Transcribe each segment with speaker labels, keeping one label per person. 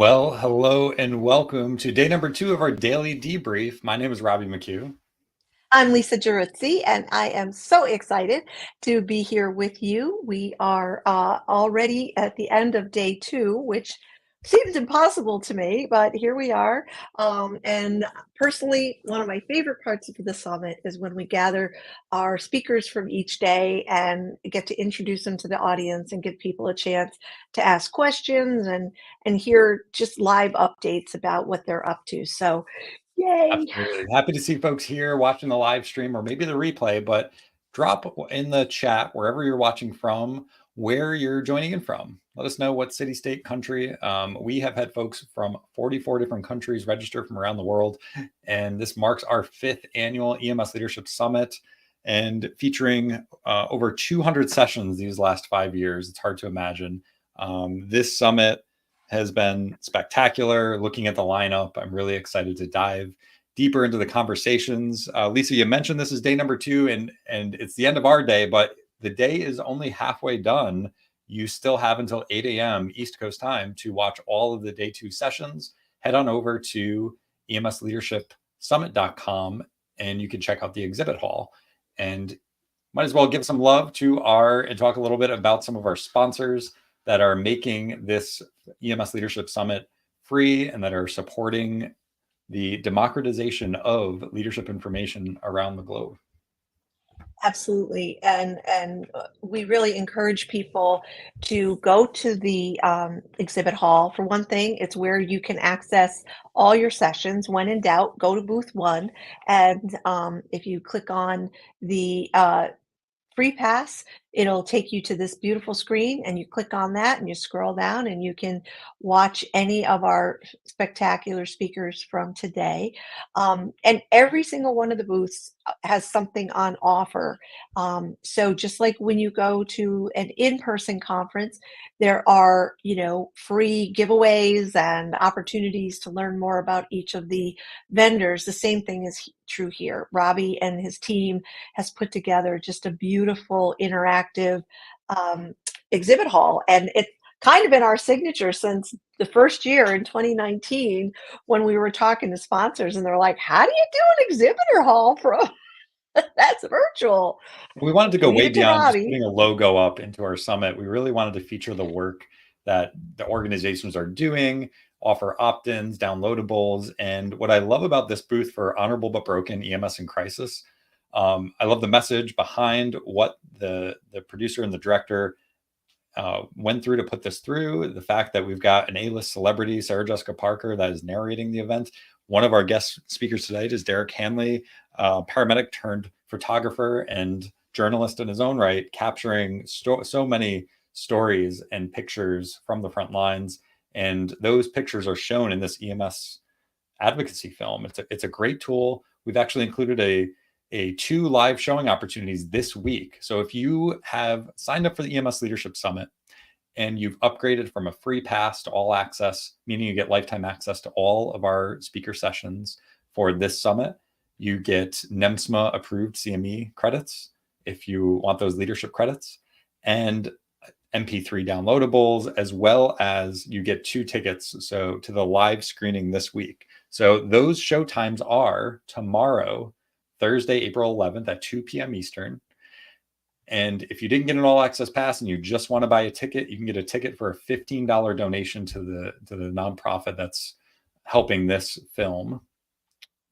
Speaker 1: Well, hello and welcome to day number 2 of our daily debrief. My name is Robbie McHugh.
Speaker 2: I'm Lisa Girizzi, and I am so excited to be here with you. We are already at the end of day two, which seems impossible to me, but here we are. And personally, one of my favorite parts of the summit is when we gather our speakers from each day and get to introduce them to the audience and give people a chance to ask questions and hear just live updates about what they're up to. So, yay!
Speaker 1: Absolutely. Happy to see folks here watching the live stream or maybe the replay, but drop in the chat wherever you're watching from, where you're joining in from. Let us know what city, state, country. We have had folks from 44 different countries register from around the world, and this marks our 5th annual EMS Leadership Summit and featuring over 200 sessions these last 5 years. It's hard to imagine. This summit has been spectacular. Looking at the lineup, I'm really excited to dive deeper into the conversations. Lisa, you mentioned this is day number 2, and it's the end of our day, but the day is only halfway done. You still have until 8 a.m. East Coast time to watch all of the day 2 sessions. Head on over to emsleadershipsummit.com and you can check out the exhibit hall. And might as well give some love to and talk a little bit about some of our sponsors that are making this EMS Leadership Summit free and that are supporting the democratization of leadership information around the globe.
Speaker 2: Absolutely. And we really encourage people to go to the exhibit hall. For one thing, it's where you can access all your sessions. When in doubt, go to booth 1. And if you click on the free pass, it'll take you to this beautiful screen, and you click on that and you scroll down and you can watch any of our spectacular speakers from today. And every single one of the booths has something on offer. So just like when you go to an in-person conference, there are, free giveaways and opportunities to learn more about each of the vendors. The same thing is true here. Robbie and his team has put together just a beautiful interactive exhibit hall, and it's kind of been our signature since the first year in 2019 when we were talking to sponsors, and they're like, "How do you do an exhibitor hall from that's virtual?"
Speaker 1: We wanted to go
Speaker 2: Leave
Speaker 1: way
Speaker 2: it to
Speaker 1: beyond just
Speaker 2: Robbie.
Speaker 1: putting a logo up into our summit. We really wanted to feature the work that the organizations are doing, offer opt-ins, downloadables. And what I love about this booth for Honorable But Broken EMS in Crisis, I love the message behind what the producer and the director went through to put this through. The fact that we've got an A-list celebrity, Sarah Jessica Parker, that is narrating the event. One of our guest speakers tonight is Derek Hanley, paramedic turned photographer and journalist in his own right, capturing so many stories and pictures from the front lines. And those pictures are shown in this EMS advocacy film. It's a great tool. We've actually included a 2 live showing opportunities this week. So if you have signed up for the EMS Leadership Summit and you've upgraded from a free pass to all access, meaning you get lifetime access to all of our speaker sessions for this summit, you get NEMSMA approved CME credits if you want those leadership credits, and MP3 downloadables, as well as you get 2 tickets to the live screening this week. So those show times are tomorrow, Thursday, April 11th at 2 p.m. Eastern. And if you didn't get an all access pass and you just want to buy a ticket, you can get a ticket for a $15 donation to the nonprofit that's helping this film.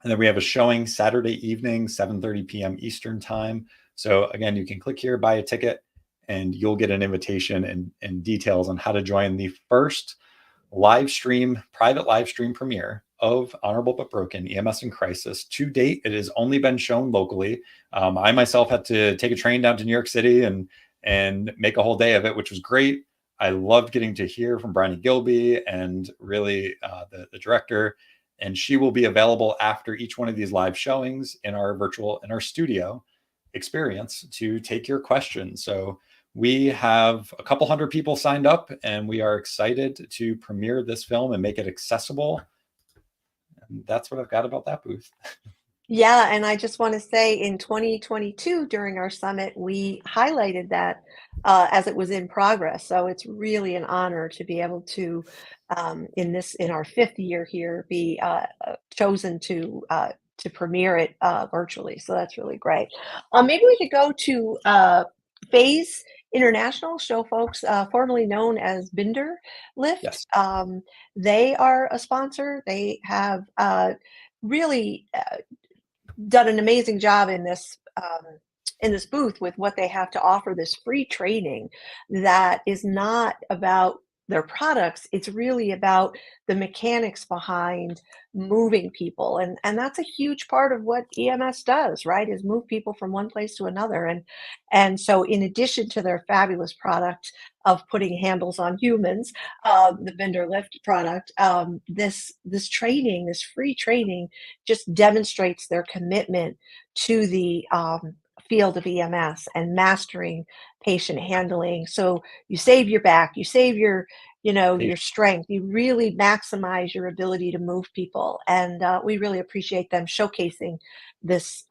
Speaker 1: And then we have a showing Saturday evening, 7:30 p.m. Eastern time. So again, you can click here, buy a ticket, and you'll get an invitation and details on how to join the first private live stream premiere of Honorable But Broken, EMS in Crisis. To date, it has only been shown locally. I myself had to take a train down to New York City and make a whole day of it, which was great. I loved getting to hear from Bryony Gilby and really the director. And she will be available after each one of these live showings in our studio experience to take your questions. So we have a couple hundred people signed up, and we are excited to premiere this film and make it accessible. And that's what I've got about that booth.
Speaker 2: Yeah, and I just want to say in 2022 during our summit, we highlighted that as it was in progress. So it's really an honor to be able to, in our fifth year here, be chosen to premiere it virtually. So that's really great. Maybe we could go to Phase International, show folks formerly known as Binder Lift.
Speaker 1: Yes.
Speaker 2: They are a sponsor. They have really done an amazing job in this booth with what they have to offer, this free training that is not about their products. It's really about the mechanics behind moving people. And that's a huge part of what EMS does, right? Is move people from one place to another. And so in addition to their fabulous product of putting handles on humans, the Vendor Lift product, this training, this free training, just demonstrates their commitment to the field of EMS and mastering patient handling. So you save your back, you save your, your strength. You really maximize your ability to move people, and we really appreciate them showcasing this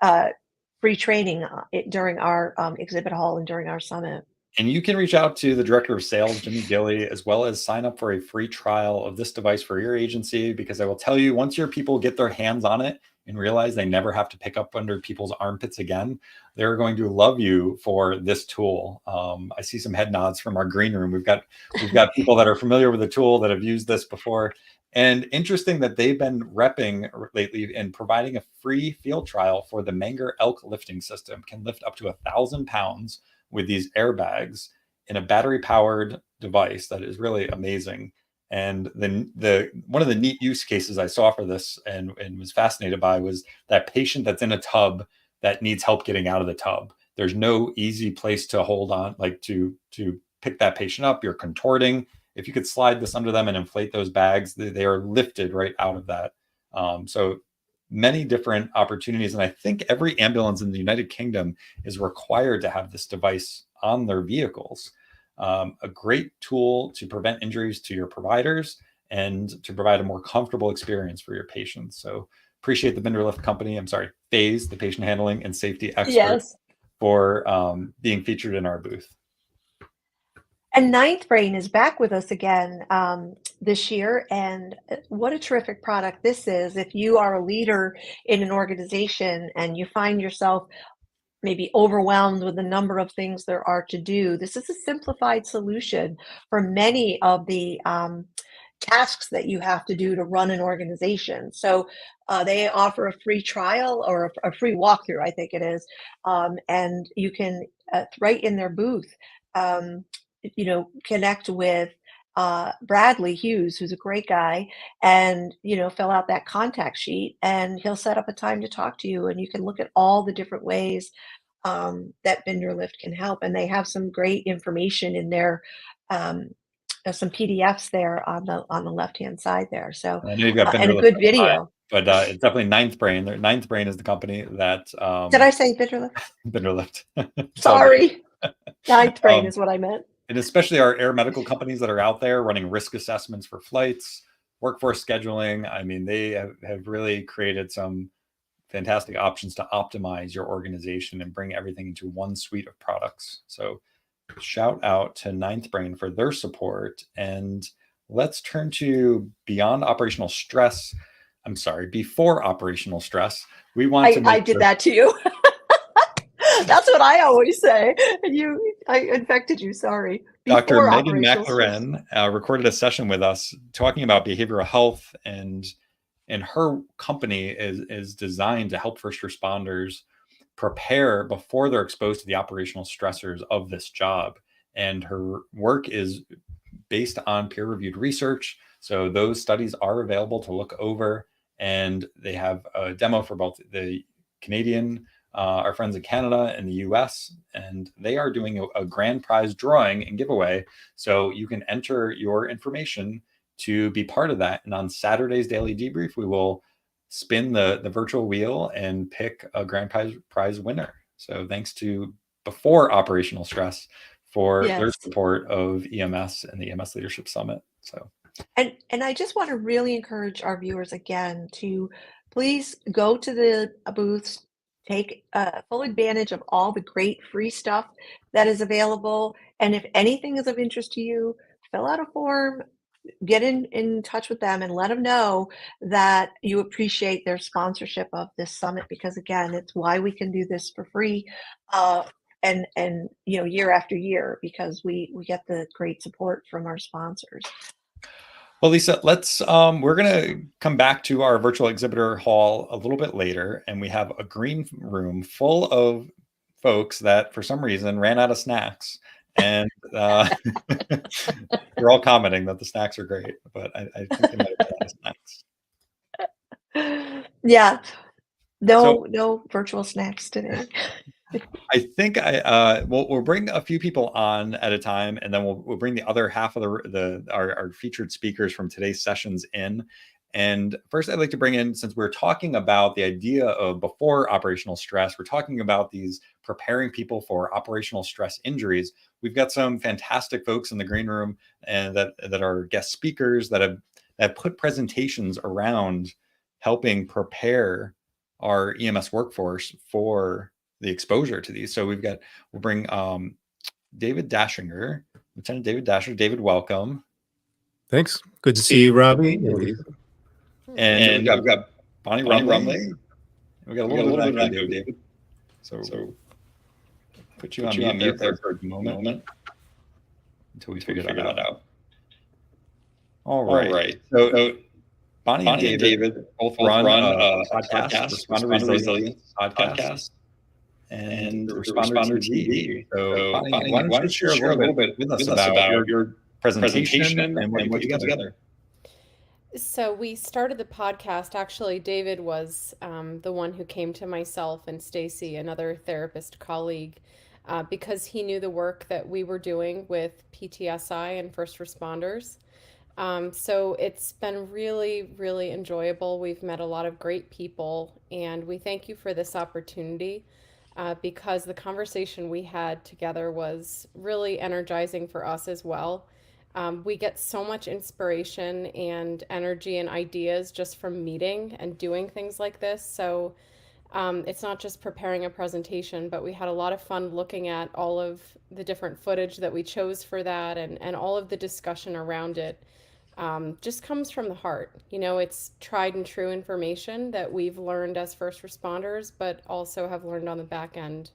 Speaker 2: free training during our exhibit hall and during our summit.
Speaker 1: And you can reach out to the director of sales, Jimmy Gilly, as well as sign up for a free trial of this device for your agency, because I will tell you, once your people get their hands on it and realize they never have to pick up under people's armpits again, they're going to love you for this tool. I see some head nods from our green room. We've got people that are familiar with the tool that have used this before. And interesting that they've been repping lately and providing a free field trial for the Menger Elk lifting system. Can lift up to 1,000 pounds with these airbags in a battery powered device that is really amazing. And the one of the neat use cases I saw for this and was fascinated by was that patient that's in a tub that needs help getting out of the tub. There's no easy place to hold on, like to pick that patient up. You're contorting. If you could slide this under them and inflate those bags, they are lifted right out of that. So many different opportunities. And I think every ambulance in the United Kingdom is required to have this device on their vehicles. A great tool to prevent injuries to your providers and to provide a more comfortable experience for your patients. So appreciate the Vendor Lift company. I'm sorry, Phase, the patient handling and safety expert,
Speaker 2: Yes.
Speaker 1: for being featured in our booth.
Speaker 2: And Ninth Brain is back with us again this year. And what a terrific product this is. If you are a leader in an organization and you find yourself maybe overwhelmed with the number of things there are to do, this is a simplified solution for many of the tasks that you have to do to run an organization. So they offer a free trial or a free walkthrough, I think it is, and you can right in their booth, um, connect with Bradley Hughes, who's a great guy, and fill out that contact sheet, and he'll set up a time to talk to you, and you can look at all the different ways that Bender Lift can help. And they have some great information in there. Some PDFs there on the left-hand side there. So,
Speaker 1: I know you've got
Speaker 2: and
Speaker 1: Vendor
Speaker 2: a
Speaker 1: Lift
Speaker 2: good
Speaker 1: on mind,
Speaker 2: video.
Speaker 1: but it's definitely Ninth Brain. Ninth Brain is the company that
Speaker 2: Did I say Bender Lift?
Speaker 1: Vendor Lift. It's all good.
Speaker 2: Sorry. Ninth Brain
Speaker 1: Um,
Speaker 2: is what I meant.
Speaker 1: and especially our air medical companies that are out there running risk assessments for flights, workforce scheduling. I mean, they have really created some fantastic options to optimize your organization and bring everything into one suite of products. So shout out to Ninth Brain for their support. And let's turn to beyond operational stress. I'm sorry, before operational stress. We want to make
Speaker 2: I did
Speaker 1: sure.
Speaker 2: that to you. That's what I always say. And I infected you. Sorry.
Speaker 1: Dr.
Speaker 2: Before
Speaker 1: Megan
Speaker 2: operational stress.
Speaker 1: McLaren recorded a session with us talking about behavioral health, and her company is designed to help first responders prepare before they're exposed to the operational stressors of this job. And her work is based on peer-reviewed research. So those studies are available to look over, and they have a demo for both the Canadian, our friends in Canada and the US, and they are doing a grand prize drawing and giveaway. So you can enter your information to be part of that. And on Saturday's Daily Debrief, we will spin the virtual wheel and pick a grand prize winner. So thanks to Before Operational Stress for their
Speaker 2: Yes.
Speaker 1: support of EMS and the EMS Leadership Summit. So
Speaker 2: And I just want to really encourage our viewers again to please go to the booths, take full advantage of all the great free stuff that is available. And if anything is of interest to you, fill out a form, get in touch with them and let them know that you appreciate their sponsorship of this summit, because again, it's why we can do this for free, and year after year, because we get the great support from our sponsors.
Speaker 1: Well, Lisa, let's we're gonna come back to our virtual exhibitor hall a little bit later, and we have a green room full of folks that for some reason ran out of snacks. And they're all commenting that the snacks are great, but I think they might have run out of snacks.
Speaker 2: Yeah, no virtual snacks today.
Speaker 1: I think we'll bring a few people on at a time, and then we'll bring the other half of our featured speakers from today's sessions in. And first, I'd like to bring in, since we're talking about the idea of before operational stress, we're talking about these preparing people for operational stress injuries. We've got some fantastic folks in the green room and that are guest speakers that have put presentations around helping prepare our EMS workforce for the exposure to these. So we'll bring David Dashinger, Lieutenant David Dashinger. David, welcome.
Speaker 3: Thanks. Good to see you, Robbie.
Speaker 1: And we've got Bonnie Rumley. We got a little bit of that, David. So put you on mute there for a moment until we figure that out. All right. So Bonnie and David both run a podcast, Responder Resilience podcast, and Responder TV. So Bonnie, why don't you share a little bit with us about your presentation and what you put together?
Speaker 4: So we started the podcast. Actually, David was the one who came to myself and Stacy, another therapist colleague, because he knew the work that we were doing with PTSI and first responders. So it's been really, really enjoyable. We've met a lot of great people, and we thank you for this opportunity because the conversation we had together was really energizing for us as well. We get so much inspiration and energy and ideas just from meeting and doing things like this. So it's not just preparing a presentation, but we had a lot of fun looking at all of the different footage that we chose for that, and all of the discussion around it just comes from the heart. It's tried and true information that we've learned as first responders, but also have learned on the back end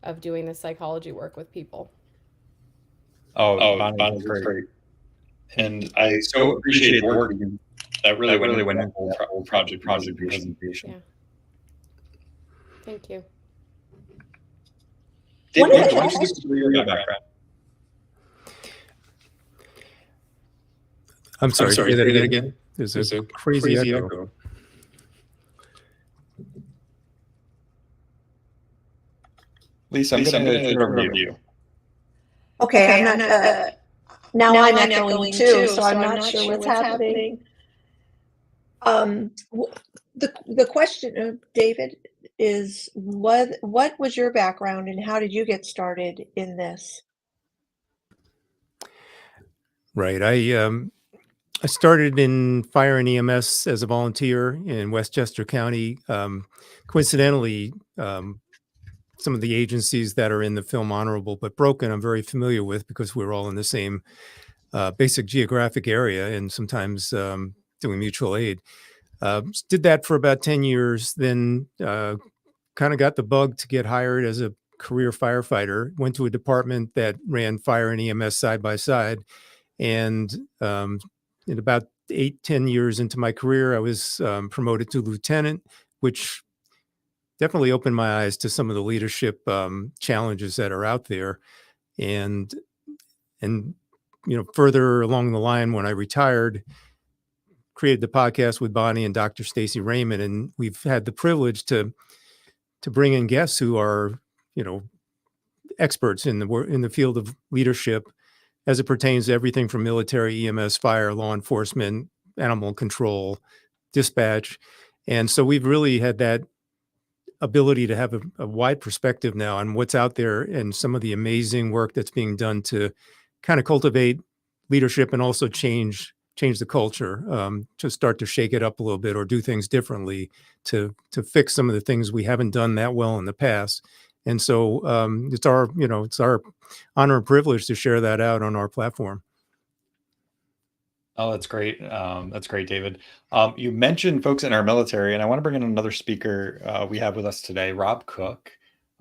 Speaker 4: of doing the psychology work with people.
Speaker 1: Bonnie was great. And I so appreciate the work that really went into the whole project presentation.
Speaker 4: Yeah. Thank you.
Speaker 1: David, why don't you give us your background?
Speaker 3: I'm sorry, say that again. There's a crazy echo.
Speaker 1: Lisa, I'm going to turn over to you.
Speaker 2: Okay, I'm not. Now I'm echoing too, so I'm not sure what's happening. The question, David, is what was your background and how did you get started in this?
Speaker 3: Right. I started in fire and EMS as a volunteer in Westchester County. Coincidentally, some of the agencies that are in the film Honorable but Broken, I'm very familiar with because we're all in the same basic geographic area and sometimes doing mutual aid. Did that for about 10 years, then kind of got the bug to get hired as a career firefighter, went to a department that ran fire and EMS side by side. And in about 8-10 years into my career, I was promoted to lieutenant, which definitely opened my eyes to some of the leadership challenges that are out there. And further along the line, when I retired, created the podcast with Bonnie and Dr. Stacy Raymond, and we've had the privilege to bring in guests who are, experts in the field of leadership as it pertains to everything from military, EMS, fire, law enforcement, animal control, dispatch. And so we've really had that ability to have a wide perspective now on what's out there and some of the amazing work that's being done to kind of cultivate leadership and also change change the culture, to start to shake it up a little bit or do things differently to fix some of the things we haven't done that well in the past. And so it's our honor and privilege to share that out on our platform.
Speaker 1: Oh, that's great. That's great, David. You mentioned folks in our military, and I want to bring in another speaker we have with us today, Rob Cook.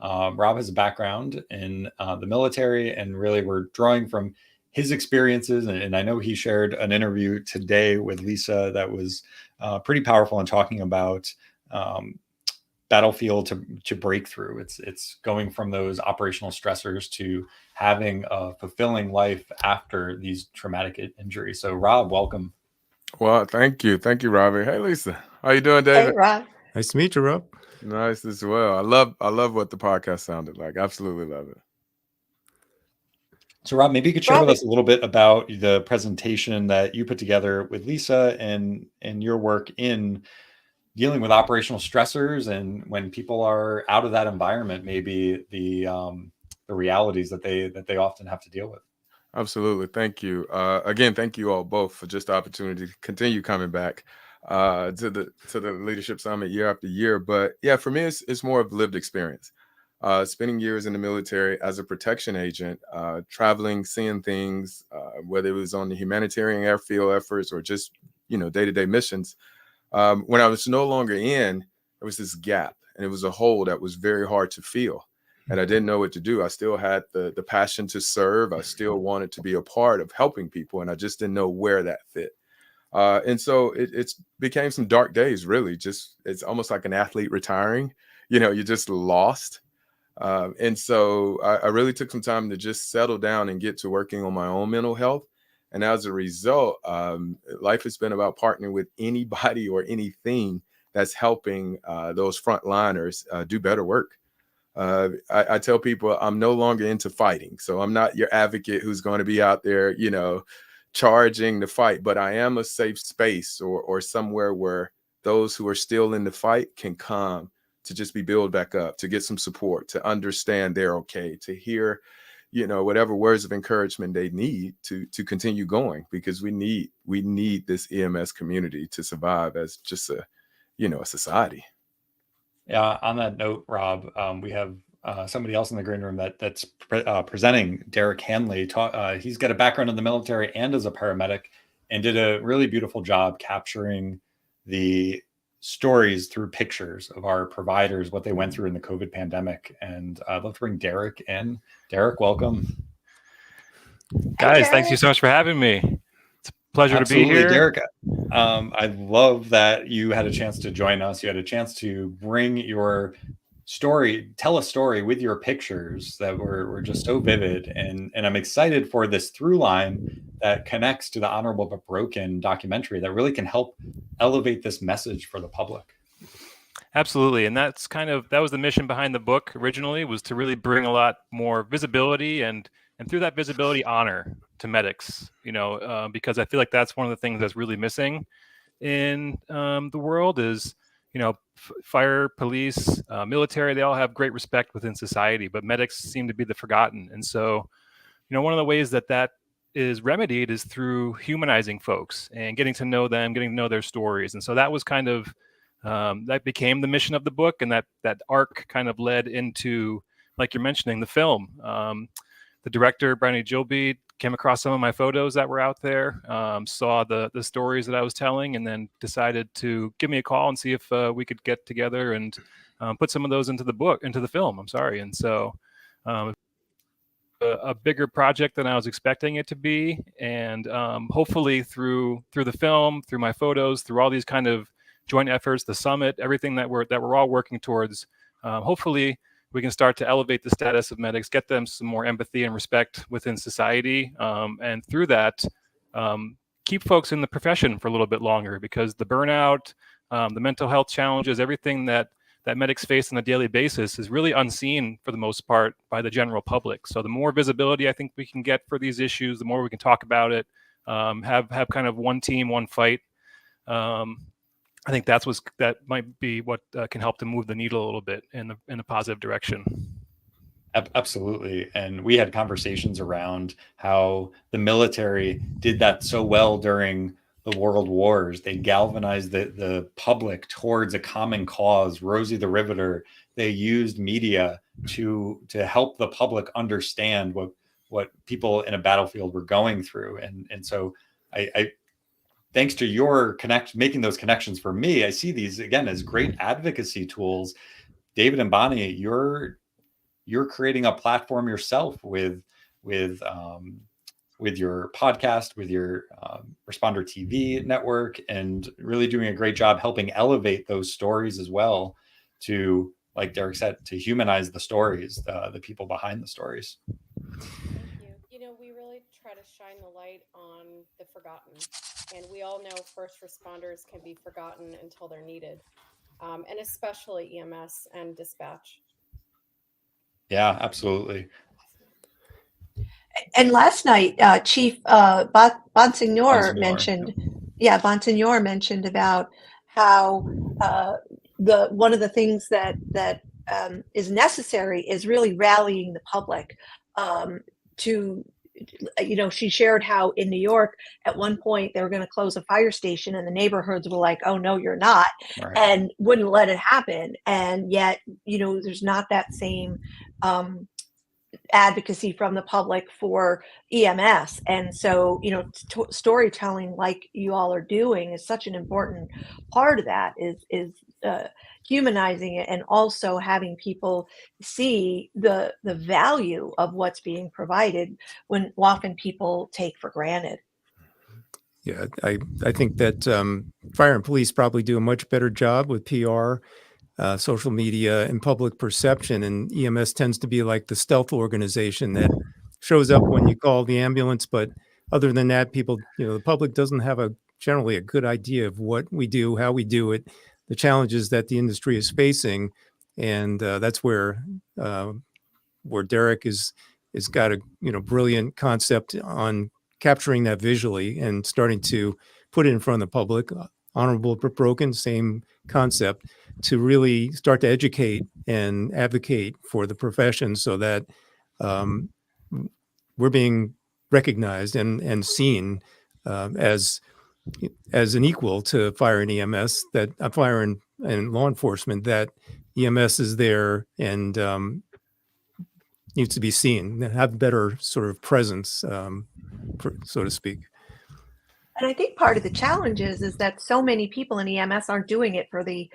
Speaker 1: Rob has a background in the military, and really we're drawing from his experiences. And I know he shared an interview today with Lisa that was pretty powerful in talking about battlefield to breakthrough. It's going from those operational stressors to having a fulfilling life after these traumatic injuries. So Rob, welcome.
Speaker 5: Well, thank you, Robbie. Hey, Lisa, how you doing,
Speaker 2: Hey,
Speaker 5: David?
Speaker 2: Rob.
Speaker 3: Nice to meet you, Rob.
Speaker 5: Nice as well. I love what the podcast sounded like. Absolutely love it.
Speaker 1: So Rob, maybe you could share with
Speaker 2: Robbie.
Speaker 1: us a little bit about the presentation that you put together with Lisa and your work in dealing with operational stressors, and when people are out of that environment, maybe the realities that they often have to deal with.
Speaker 5: Absolutely. Thank you. Again, thank you all both for just the opportunity to continue coming back to the Leadership Summit year after year. But yeah, for me, it's more of lived experience. Spending years in the military as a protection agent, traveling, seeing things, whether it was on the humanitarian airfield efforts or just day-to-day missions. When I was no longer in, there was this gap, and it was a hole that was very hard to fill. And I didn't know what to do. I still had the passion to serve. I still wanted to be a part of helping people, and I just didn't know where that fit. And so it became some dark days, really. It's almost like an athlete retiring. You're just lost. And so I really took some time to just settle down and get to working on my own mental health. And as a result, life has been about partnering with anybody or anything that's helping those frontliners do better work. I tell people I'm no longer into fighting. So I'm not your advocate who's going to be out there, charging the fight, but I am a safe space or somewhere where those who are still in the fight can come to just be built back up, to get some support, to understand they're okay, to hear whatever words of encouragement they need to continue going, because we need this EMS community to survive as just a society.
Speaker 1: Yeah. On that note, Rob, we have somebody else in the green room that's presenting, Derek Hanley. He's got a background in the military and as a paramedic, and did a really beautiful job capturing the stories through pictures of our providers, what they went through in the COVID pandemic. And I'd love to bring Derek in. Derek, welcome.
Speaker 6: Guys, thank you so much for having me. It's a pleasure
Speaker 1: Absolutely,
Speaker 6: to be here.
Speaker 1: Derek. I love that you had a chance to join us. You had a chance to bring your story, tell a story with your pictures that were just so vivid. And I'm excited for this through line that connects to the Honorable But Broken documentary that really can help elevate this message for the public.
Speaker 6: Absolutely. And that was the mission behind the book originally, was to really bring a lot more visibility and through that visibility, honor to medics, because I feel like that's one of the things that's really missing in the world is, fire, police, military, they all have great respect within society, but medics seem to be the forgotten. And so, one of the ways that is remedied is through humanizing folks and getting to know them, getting to know their stories. And so that was kind of, that became the mission of the book. And that arc kind of led into, like you're mentioning, the film. The director, Brownie Gilby, came across some of my photos that were out there, saw the stories that I was telling, and then decided to give me a call and see if we could get together and put some of those into the film. I'm sorry. And so a bigger project than I was expecting it to be. And hopefully through the film, through my photos, through all these kind of joint efforts, the summit, everything that we're all working towards, hopefully we can start to elevate the status of medics, get them some more empathy and respect within society. And through that, keep folks in the profession for a little bit longer, because the burnout, the mental health challenges, everything that medics face on a daily basis is really unseen for the most part by the general public. So the more visibility I think we can get for these issues, the more we can talk about it, have kind of one team, one fight. I think that might be what can help to move the needle a little bit in a positive direction.
Speaker 1: Absolutely. And we had conversations around how the military did that so well during the world wars. They galvanized the public towards a common cause. Rosie the Riveter, they used media to help the public understand what people in a battlefield were going through. And so I thanks to your making those connections for me, I see these again as great advocacy tools. David and Bonnie, you're creating a platform yourself with your podcast, with your Responder TV network, and really doing a great job helping elevate those stories as well to, like Derek said, to humanize the stories, the people behind the stories.
Speaker 4: Thank you. You know, we really try to shine the light on the forgotten. And we all know first responders can be forgotten until they're needed, and especially EMS and dispatch.
Speaker 1: Yeah, absolutely.
Speaker 2: And last night, Chief Bonsignor mentioned, Bonsignor mentioned about how one of the things that is necessary is really rallying the public to, you know, she shared how in New York at one point they were going to close a fire station and the neighborhoods were like, oh no, you're not,
Speaker 1: Right.
Speaker 2: and wouldn't let it happen. And yet, you know, there's not that same advocacy from the public for EMS. And so, you know, storytelling like you all are doing is such an important part of that, is humanizing it, and also having people see the value of what's being provided when often people take for granted.
Speaker 3: Yeah, I think that fire and police probably do a much better job with PR, social media, and public perception. And EMS tends to be like the stealth organization that shows up when you call the ambulance. But other than that, people, you know, the public doesn't have generally a good idea of what we do, how we do it, the challenges that the industry is facing. And that's where Derek is got a, you know, brilliant concept on capturing that visually and starting to put it in front of the public. Honorable but broken, same concept, to really start to educate and advocate for the profession so that we're being recognized and seen as an equal to fire and EMS, that fire and law enforcement, that EMS is there and needs to be seen, have better sort of presence, so to speak.
Speaker 2: And I think part of the challenge is that so many people in EMS aren't doing it for the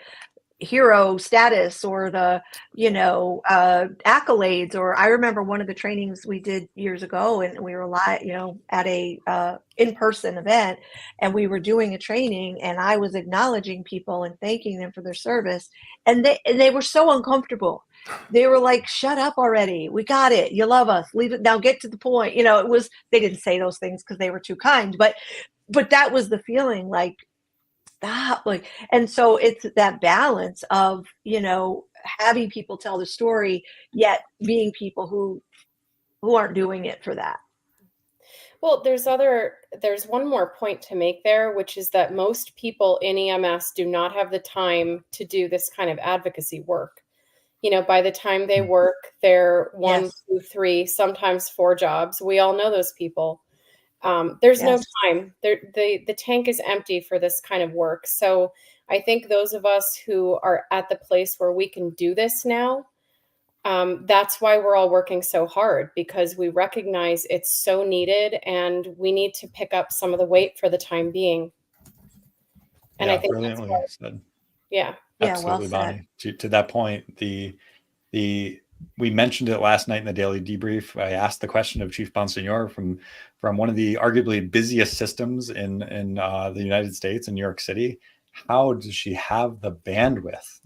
Speaker 2: hero status or the, you know, accolades. Or I remember one of the trainings we did years ago, and we were live, you know, at a in-person event, and we were doing a training, and I was acknowledging people and thanking them for their service, and they were so uncomfortable. They were like, shut up already, we got it, you love us, leave it now, get to the point. You know, they didn't say those things because they were too kind, but that was the feeling, like, stop, like. And so it's that balance of, you know, having people tell the story, yet being people who aren't doing it for that.
Speaker 4: Well, there's one more point to make there, which is that most people in EMS do not have the time to do this kind of advocacy work. You know, by the time they work, they're 1,
Speaker 2: Yes.
Speaker 4: 2, 3, sometimes 4 jobs. We all know those people. There's no time. The tank is empty for this kind of work. So I think those of us who are at the place where we can do this now, that's why we're all working so hard, because we recognize it's so needed and we need to pick up some of the weight for the time being. And I think
Speaker 1: brilliantly said.
Speaker 4: Yeah.
Speaker 1: Absolutely,
Speaker 2: well
Speaker 1: Bonnie. To that point, we mentioned it last night in the daily debrief. I asked the question of Chief Bonsignor from one of the arguably busiest systems in the United States, in New York City. How does she have the bandwidth?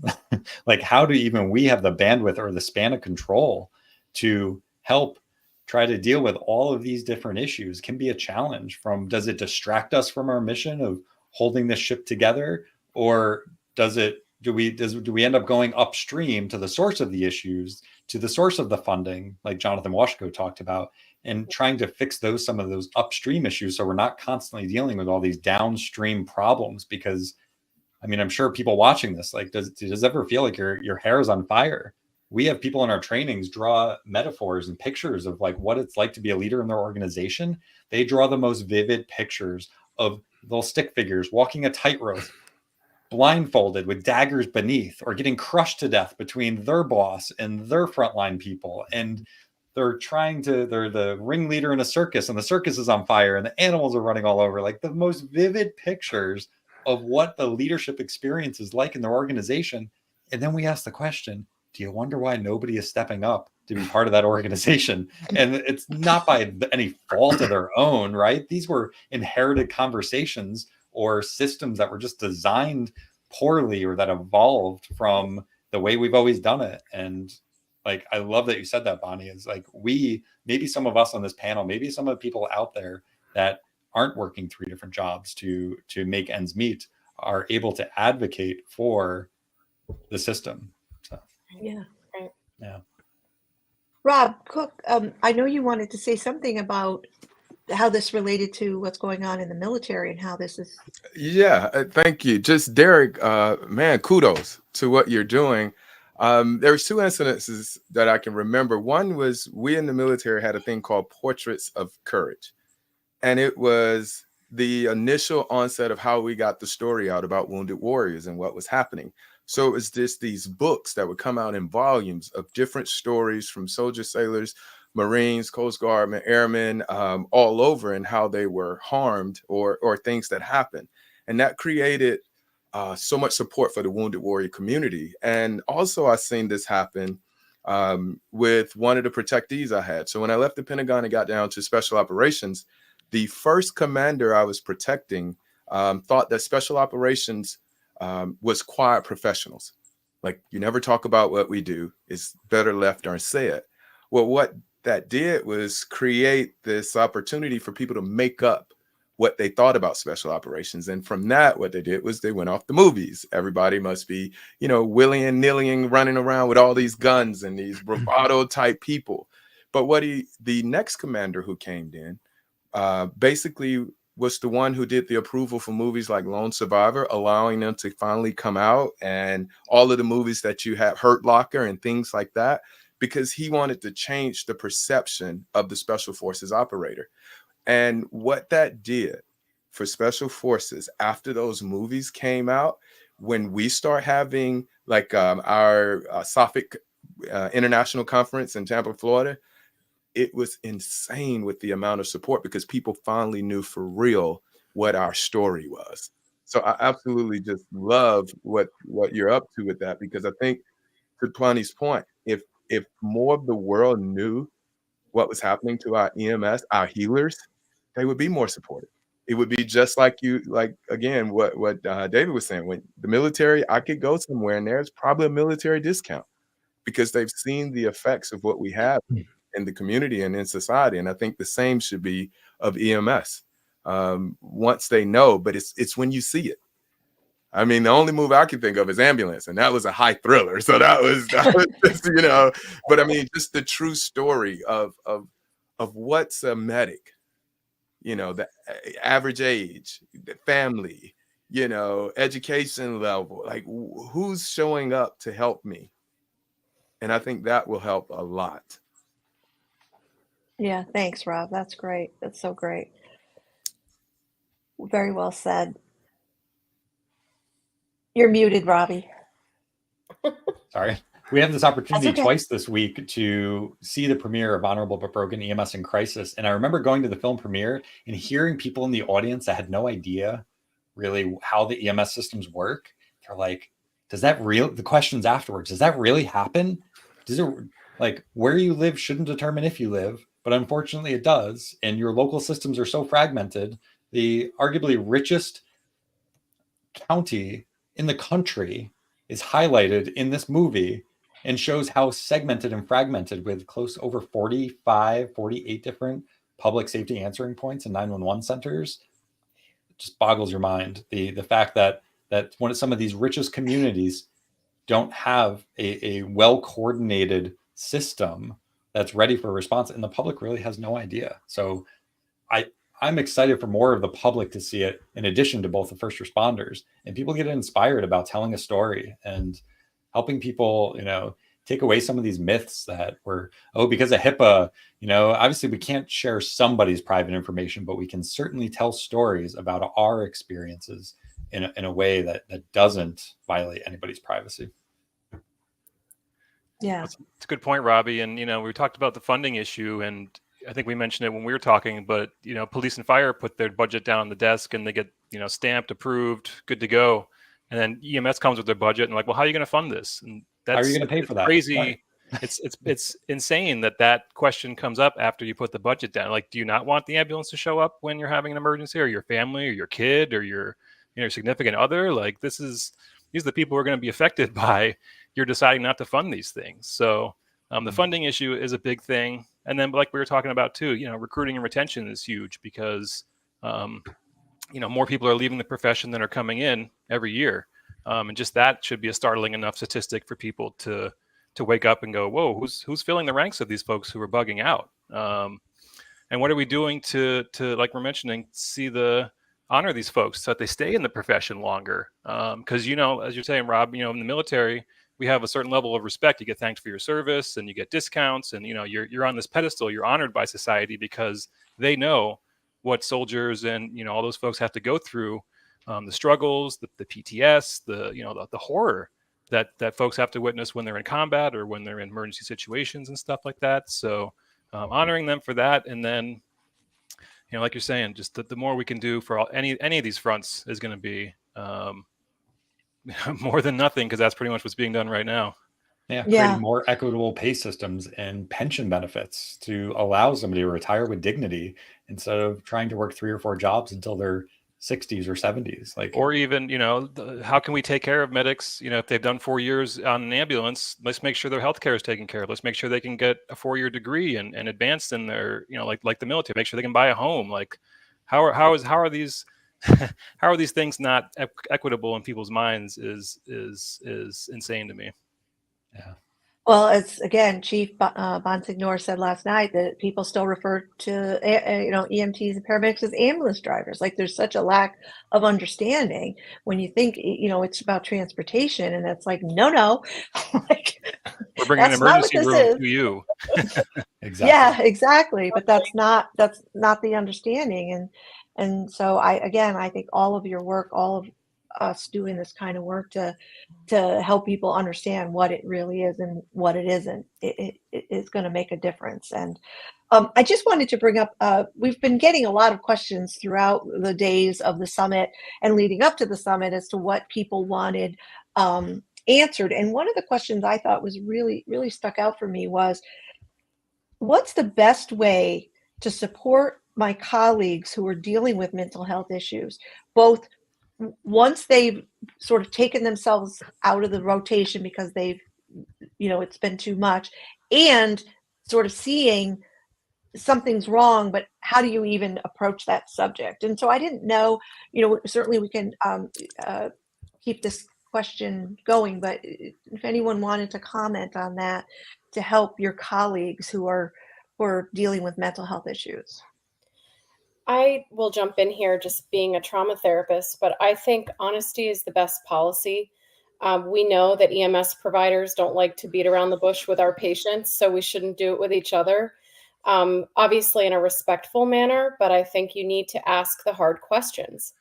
Speaker 1: Like, how do even we have the bandwidth or the span of control to help try to deal with all of these different issues? Can be a challenge. Does it distract us from our mission of holding this ship together, or do we end up going upstream to the source of the issues, to the source of the funding, like Jonathan Washko talked about, and trying to fix some of those upstream issues, so we're not constantly dealing with all these downstream problems? Because, I mean, I'm sure people watching this, like, does it ever feel like your hair is on fire? We have people in our trainings draw metaphors and pictures of like what it's like to be a leader in their organization. They draw the most vivid pictures of little stick figures walking a tightrope, blindfolded with daggers beneath, or getting crushed to death between their boss and their frontline people. And they're the ringleader in a circus, and the circus is on fire and the animals are running all over. Like the most vivid pictures of what the leadership experience is like in their organization. And then we ask the question, do you wonder why nobody is stepping up to be part of that organization? And it's not by any fault of their own, right? These were inherited conversations or systems that were just designed poorly or that evolved from the way we've always done it. And like, I love that you said that, Bonnie, is like, maybe some of us on this panel, maybe some of the people out there that aren't working 3 different jobs to make ends meet are able to advocate for the system. So,
Speaker 2: Yeah.
Speaker 1: yeah.
Speaker 2: Rob Cook, I know you wanted to say something about how this related to what's going on in the military and how this is.
Speaker 5: Yeah, thank you. Just Derek, man, kudos to what you're doing. There was 2 incidences that I can remember. One was we in the military had a thing called Portraits of Courage. And it was the initial onset of how we got the story out about wounded warriors and what was happening. So it was just these books that would come out in volumes of different stories from soldiers, sailors, Marines, Coast Guard, airmen, all over, and how they were harmed or things that happened. And that created so much support for the wounded warrior community. And also I've seen this happen with one of the protectees I had. So when I left the Pentagon and got down to special operations, the first commander I was protecting thought that special operations was quiet professionals. Like, you never talk about what we do. It's better left unsaid. Well, what that did was create this opportunity for people to make up what they thought about special operations. And from that, what they did was they went off the movies. Everybody must be, willy and nilly running around with all these guns and these bravado type people. But the next commander who came in, basically was the one who did the approval for movies like Lone Survivor, allowing them to finally come out, and all of the movies that you have, Hurt Locker and things like that, because he wanted to change the perception of the Special Forces operator. And what that did for Special Forces after those movies came out, when we start having like our SOFIC International Conference in Tampa, Florida, it was insane with the amount of support because people finally knew for real what our story was. So I absolutely just love what you're up to with that, because I think, to Plani's point, if more of the world knew what was happening to our EMS, our healers, they would be more supportive. It would be just like again, what David was saying, when the military, I could go somewhere and there's probably a military discount because they've seen the effects of what we have in the community and in society. And I think the same should be of EMS. Once they know, but it's when you see it. I mean, the only movie I can think of is Ambulance, and that was a high thriller. So that was just, but I mean, just the true story of what's a medic, the average age, the family, education level, like who's showing up to help me. And I think that will help a lot.
Speaker 2: Yeah, thanks, Rob. That's great. That's so great. Very well said. You're muted, Robbie.
Speaker 1: Sorry. We have this opportunity
Speaker 2: That's okay.
Speaker 1: twice this week to see the premiere of Honorable but Broken EMS in Crisis. And I remember going to the film premiere and hearing people in the audience that had no idea really how the EMS systems work. They're like, the questions afterwards, does that really happen? Does it, like, where you live shouldn't determine if you live, but unfortunately it does. And your local systems are so fragmented. The arguably richest county in the country is highlighted in this movie and shows how segmented and fragmented, with close over 48 different public safety answering points and 911 centers. It just boggles your mind. The fact that one of some of these richest communities don't have a well-coordinated system that's ready for response, and the public really has no idea. So I'm excited for more of the public to see it, in addition to both the first responders, and people get inspired about telling a story and helping people, take away some of these myths that were, oh, because of HIPAA, obviously we can't share somebody's private information, but we can certainly tell stories about our experiences in a way that doesn't violate anybody's privacy.
Speaker 2: Yeah.
Speaker 6: That's a good point, Robbie. And, we talked about the funding issue, and I think we mentioned it when we were talking, but, police and fire put their budget down on the desk and they get, stamped, approved, good to go. And then EMS comes with their budget and like, well, how are you going to fund this? And
Speaker 1: how are you going to pay for that?
Speaker 6: Crazy.
Speaker 1: Right.
Speaker 6: It's insane that question comes up after you put the budget down. Like, do you not want the ambulance to show up when you're having an emergency, or your family or your kid or your significant other? Like, these are the people who are going to be affected by you're deciding not to fund these things. So the funding issue is a big thing. And then, like we were talking about too, recruiting and retention is huge because, more people are leaving the profession than are coming in every year. And just that should be a startling enough statistic for people to wake up and go, whoa, who's filling the ranks of these folks who are bugging out? And what are we doing to like we're mentioning, honor these folks so that they stay in the profession longer? Because, as you're saying, Rob, in the military, we have a certain level of respect. You get thanked for your service and you get discounts, and, you're on this pedestal. You're honored by society because they know what soldiers and, all those folks have to go through, the struggles, the PTS, the horror that folks have to witness when they're in combat or when they're in emergency situations and stuff like that. So honoring them for that. And then, like you're saying, just the more we can do for any of these fronts is going to be more than nothing, because that's pretty much what's being done right now.
Speaker 1: Yeah, creating more equitable pay systems and pension benefits to allow somebody to retire with dignity instead of trying to work 3 or 4 jobs until they're 60s or 70s.
Speaker 6: Or even, how can we take care of medics? If they've done 4 years on an ambulance, let's make sure their healthcare is taken care of. Let's make sure they can get a 4-year degree and advance in their, like the military. Make sure they can buy a home. Like, how are these how are these things not equitable in people's minds is insane to me.
Speaker 2: Yeah. Well, it's again, Chief Bonsignor said last night that people still refer to EMTs and paramedics as ambulance drivers. Like, there's such a lack of understanding when you think it's about transportation, and it's like no, like,
Speaker 6: we're bringing an emergency room to you.
Speaker 1: Exactly.
Speaker 2: Yeah, exactly. But that's not the understanding, and so I think all of your work, all of us doing this kind of work to help people understand what it really is and what it isn't, it is going to make a difference. And I just wanted to bring up, we've been getting a lot of questions throughout the days of the summit and leading up to the summit as to what people wanted answered. And one of the questions I thought was really, really stuck out for me was, what's the best way to support my colleagues who are dealing with mental health issues, both once they've sort of taken themselves out of the rotation because they've, it's been too much, and sort of seeing something's wrong, but how do you even approach that subject? And so I didn't know, certainly we can keep this question going, but if anyone wanted to comment on that to help your colleagues who are dealing with mental health issues.
Speaker 4: I will jump in here, just being a trauma therapist, but I think honesty is the best policy. We know that EMS providers don't like to beat around the bush with our patients, so we shouldn't do it with each other. Obviously in a respectful manner, but I think you need to ask the hard questions.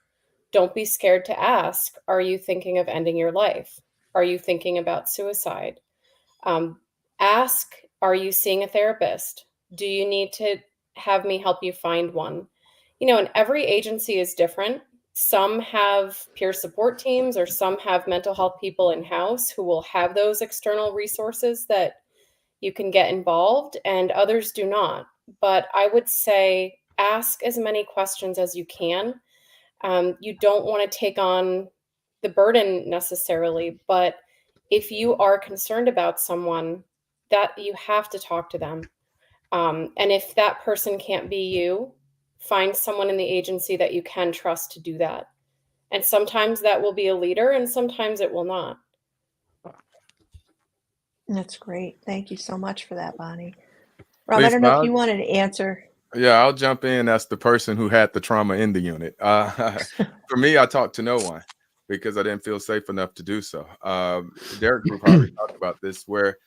Speaker 4: Don't be scared to ask, are you thinking of ending your life? Are you thinking about suicide? Ask, are you seeing a therapist? Do you need to have me help you find one? And every agency is different. Some have peer support teams, or some have mental health people in-house who will have those external resources that you can get involved, and others do not. But I would say ask as many questions as you can. You don't want to take on the burden necessarily, but if you are concerned about someone, that you have to talk to them. And if that person can't be you, find someone in the agency that you can trust to do that. And sometimes that will be a leader, and sometimes it will not.
Speaker 2: That's great. Thank you so much for that, Bonnie. Rob, I don't know if you wanted to answer.
Speaker 5: Yeah, I'll jump in as the person who had the trauma in the unit. For me, I talked to no one because I didn't feel safe enough to do so. Derek Group already talked about this, where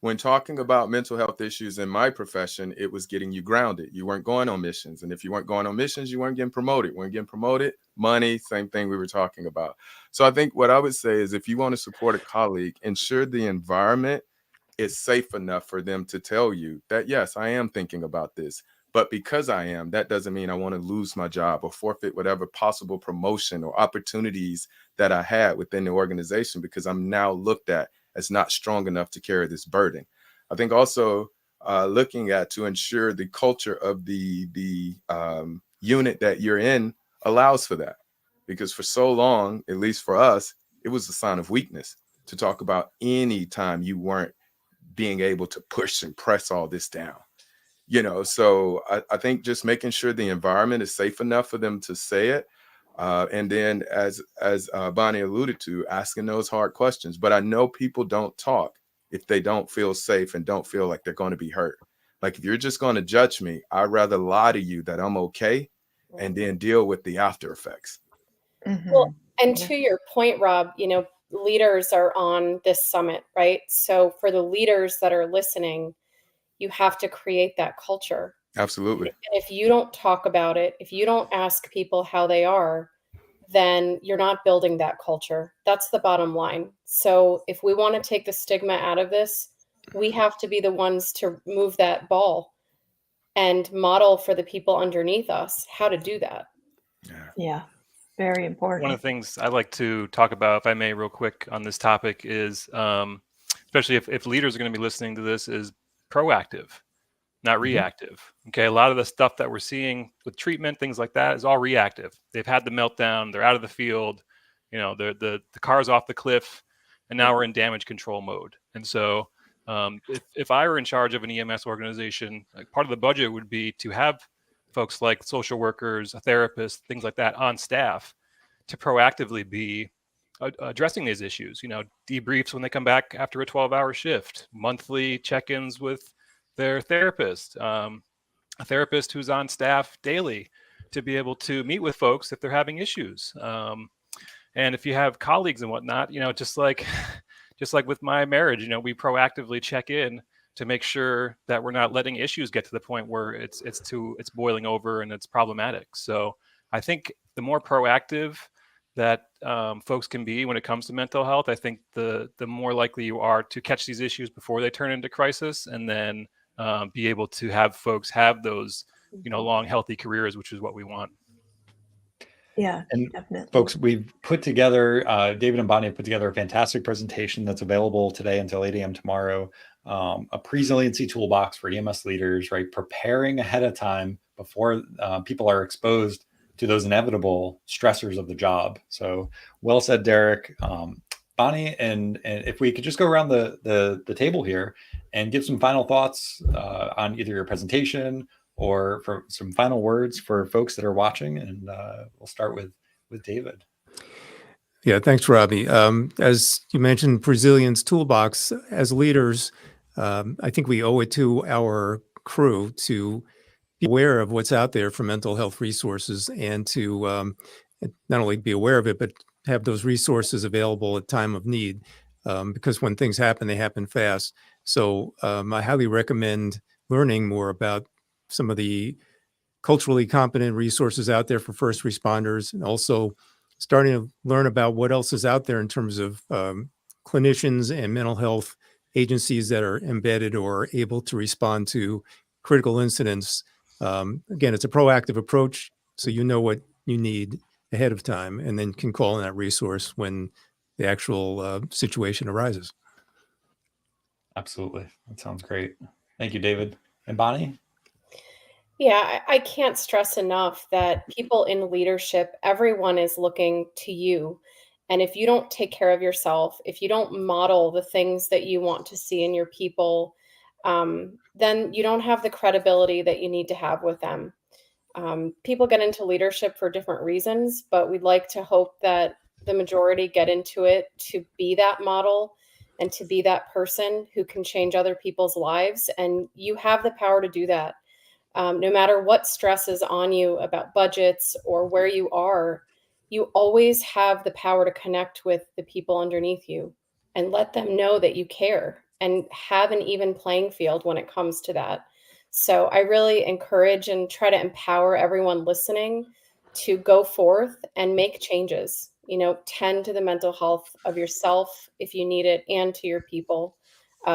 Speaker 5: when talking about mental health issues in my profession, it was getting you grounded. You weren't going on missions. And if you weren't going on missions, you weren't getting promoted. Weren't getting promoted, money, same thing we were talking about. So I think what I would say is if you want to support a colleague, ensure the environment is safe enough for them to tell you that, yes, I am thinking about this. But because I am, that doesn't mean I want to lose my job or forfeit whatever possible promotion or opportunities that I had within the organization because I'm now looked at as not strong enough to carry this burden. I think also looking at to ensure the culture of the unit that you're in allows for that. Because for so long, at least for us, it was a sign of weakness to talk about any time you weren't being able to push and press all this down. So I think just making sure the environment is safe enough for them to say it. And then as Bonnie alluded to, asking those hard questions. But I know people don't talk if they don't feel safe and don't feel like they're going to be hurt. Like if you're just going to judge me, I'd rather lie to you that I'm okay and then deal with the after effects.
Speaker 2: Mhm.
Speaker 4: Well, and to your point, Rob, leaders are on this summit, right? So for the leaders that are listening, you have to create that culture.
Speaker 5: Absolutely.
Speaker 4: And if you don't talk about it, if you don't ask people how they are, then you're not building that culture. That's the bottom line. So if we want to take the stigma out of this, we have to be the ones to move that ball and model for the people underneath us how to do that.
Speaker 2: Yeah, very important.
Speaker 6: One of the things I like to talk about, if I may, real quick on this topic is, especially if leaders are going to be listening to this, is proactive, not reactive. Okay. A lot of the stuff that we're seeing with treatment, things like that is all reactive. They've had the meltdown, they're out of the field, the car's off the cliff, and now we're in damage control mode. And so if I were in charge of an EMS organization, like part of the budget would be to have folks like social workers, a therapist, things like that on staff to proactively be addressing these issues, debriefs when they come back after a 12-hour shift, monthly check-ins with their therapist, a therapist who's on staff daily to be able to meet with folks if they're having issues. And if you have colleagues and whatnot, just like with my marriage, we proactively check in to make sure that we're not letting issues get to the point where it's boiling over and it's problematic. So I think the more proactive that folks can be when it comes to mental health, I think the more likely you are to catch these issues before they turn into crisis, and then be able to have folks have those, long, healthy careers, which is what we want.
Speaker 2: Yeah,
Speaker 1: And
Speaker 2: definitely.
Speaker 1: folks, we've put together, David and Bonnie have put together a fantastic presentation that's available today until 8 a.m. tomorrow. A resiliency toolbox for EMS leaders, right? Preparing ahead of time before people are exposed to those inevitable stressors of the job. So well said, Derek. Bonnie, and if we could just go around the table here and give some final thoughts on either your presentation or for some final words for folks that are watching. And we'll start with David.
Speaker 3: Yeah, thanks, Robbie. As you mentioned, Resilience Toolbox, as leaders, I think we owe it to our crew to be aware of what's out there for mental health resources and to not only be aware of it, but have those resources available at time of need. Because when things happen, they happen fast. So I highly recommend learning more about some of the culturally competent resources out there for first responders, and also starting to learn about what else is out there in terms of clinicians and mental health agencies that are embedded or able to respond to critical incidents. Again, it's a proactive approach, so you know what you need ahead of time and then can call on that resource when the actual situation arises.
Speaker 1: Absolutely. That sounds great. Thank you, David. And Bonnie?
Speaker 4: Yeah, I can't stress enough that people in leadership, everyone is looking to you. And if you don't take care of yourself, if you don't model the things that you want to see in your people, then you don't have the credibility that you need to have with them. People get into leadership for different reasons, but we'd like to hope that the majority get into it to be that model and to be that person who can change other people's lives. And you have the power to do that. No matter what stress is on you about budgets or where you are, you always have the power to connect with the people underneath you and let them know that you care and have an even playing field when it comes to that. So I really encourage and try to empower everyone listening to go forth and make changes. Tend to the mental health of yourself if you need it, and to your people,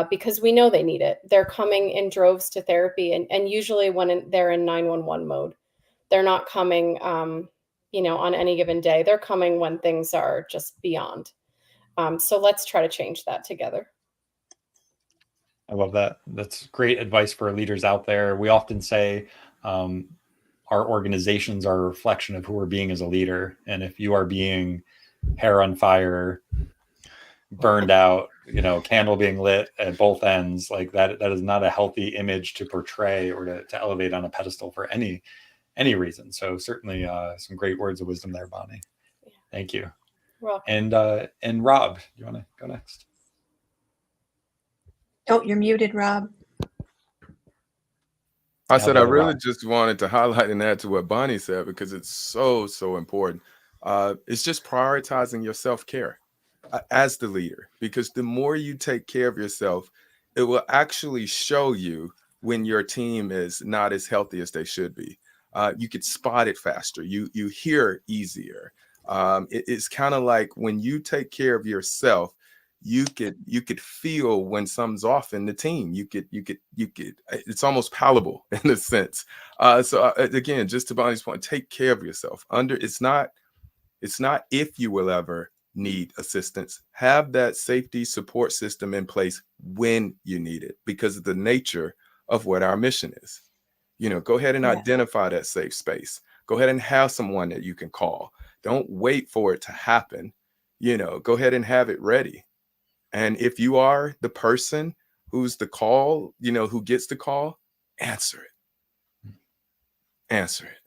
Speaker 4: because we know they need it. They're coming in droves to therapy, and usually when they're in 911 mode. They're not coming, on any given day. They're coming when things are just beyond. So let's try to change that together.
Speaker 1: I love that. That's great advice for leaders out there. We often say our organizations are a reflection of who we're being as a leader. And if you are being hair on fire, burned out, candle being lit at both ends, like that is not a healthy image to portray or to elevate on a pedestal for any reason. So certainly some great words of wisdom there, Bonnie. Thank you.
Speaker 4: You're
Speaker 1: welcome. And Rob, you want to go next?
Speaker 2: Oh, you're muted, Rob.
Speaker 5: I said I really just wanted to highlight and add to what Bonnie said, because it's so important. It's just prioritizing your self-care as the leader, because the more you take care of yourself, it will actually show you when your team is not as healthy as they should be. You could spot it faster. You hear easier. It's kind of like when you take care of yourself, you could feel when something's off in the team. You could it's almost palatable in a sense. So again, just to Bonnie's point, take care of yourself. It's not if you will ever need assistance. Have that safety support system in place when you need it, because of the nature of what our mission is. Go ahead and identify that safe space. Go ahead and have someone that you can call. Don't wait for it to happen. Go ahead and have it ready. And if you are the person who's the call, who gets the call, answer it. Answer it.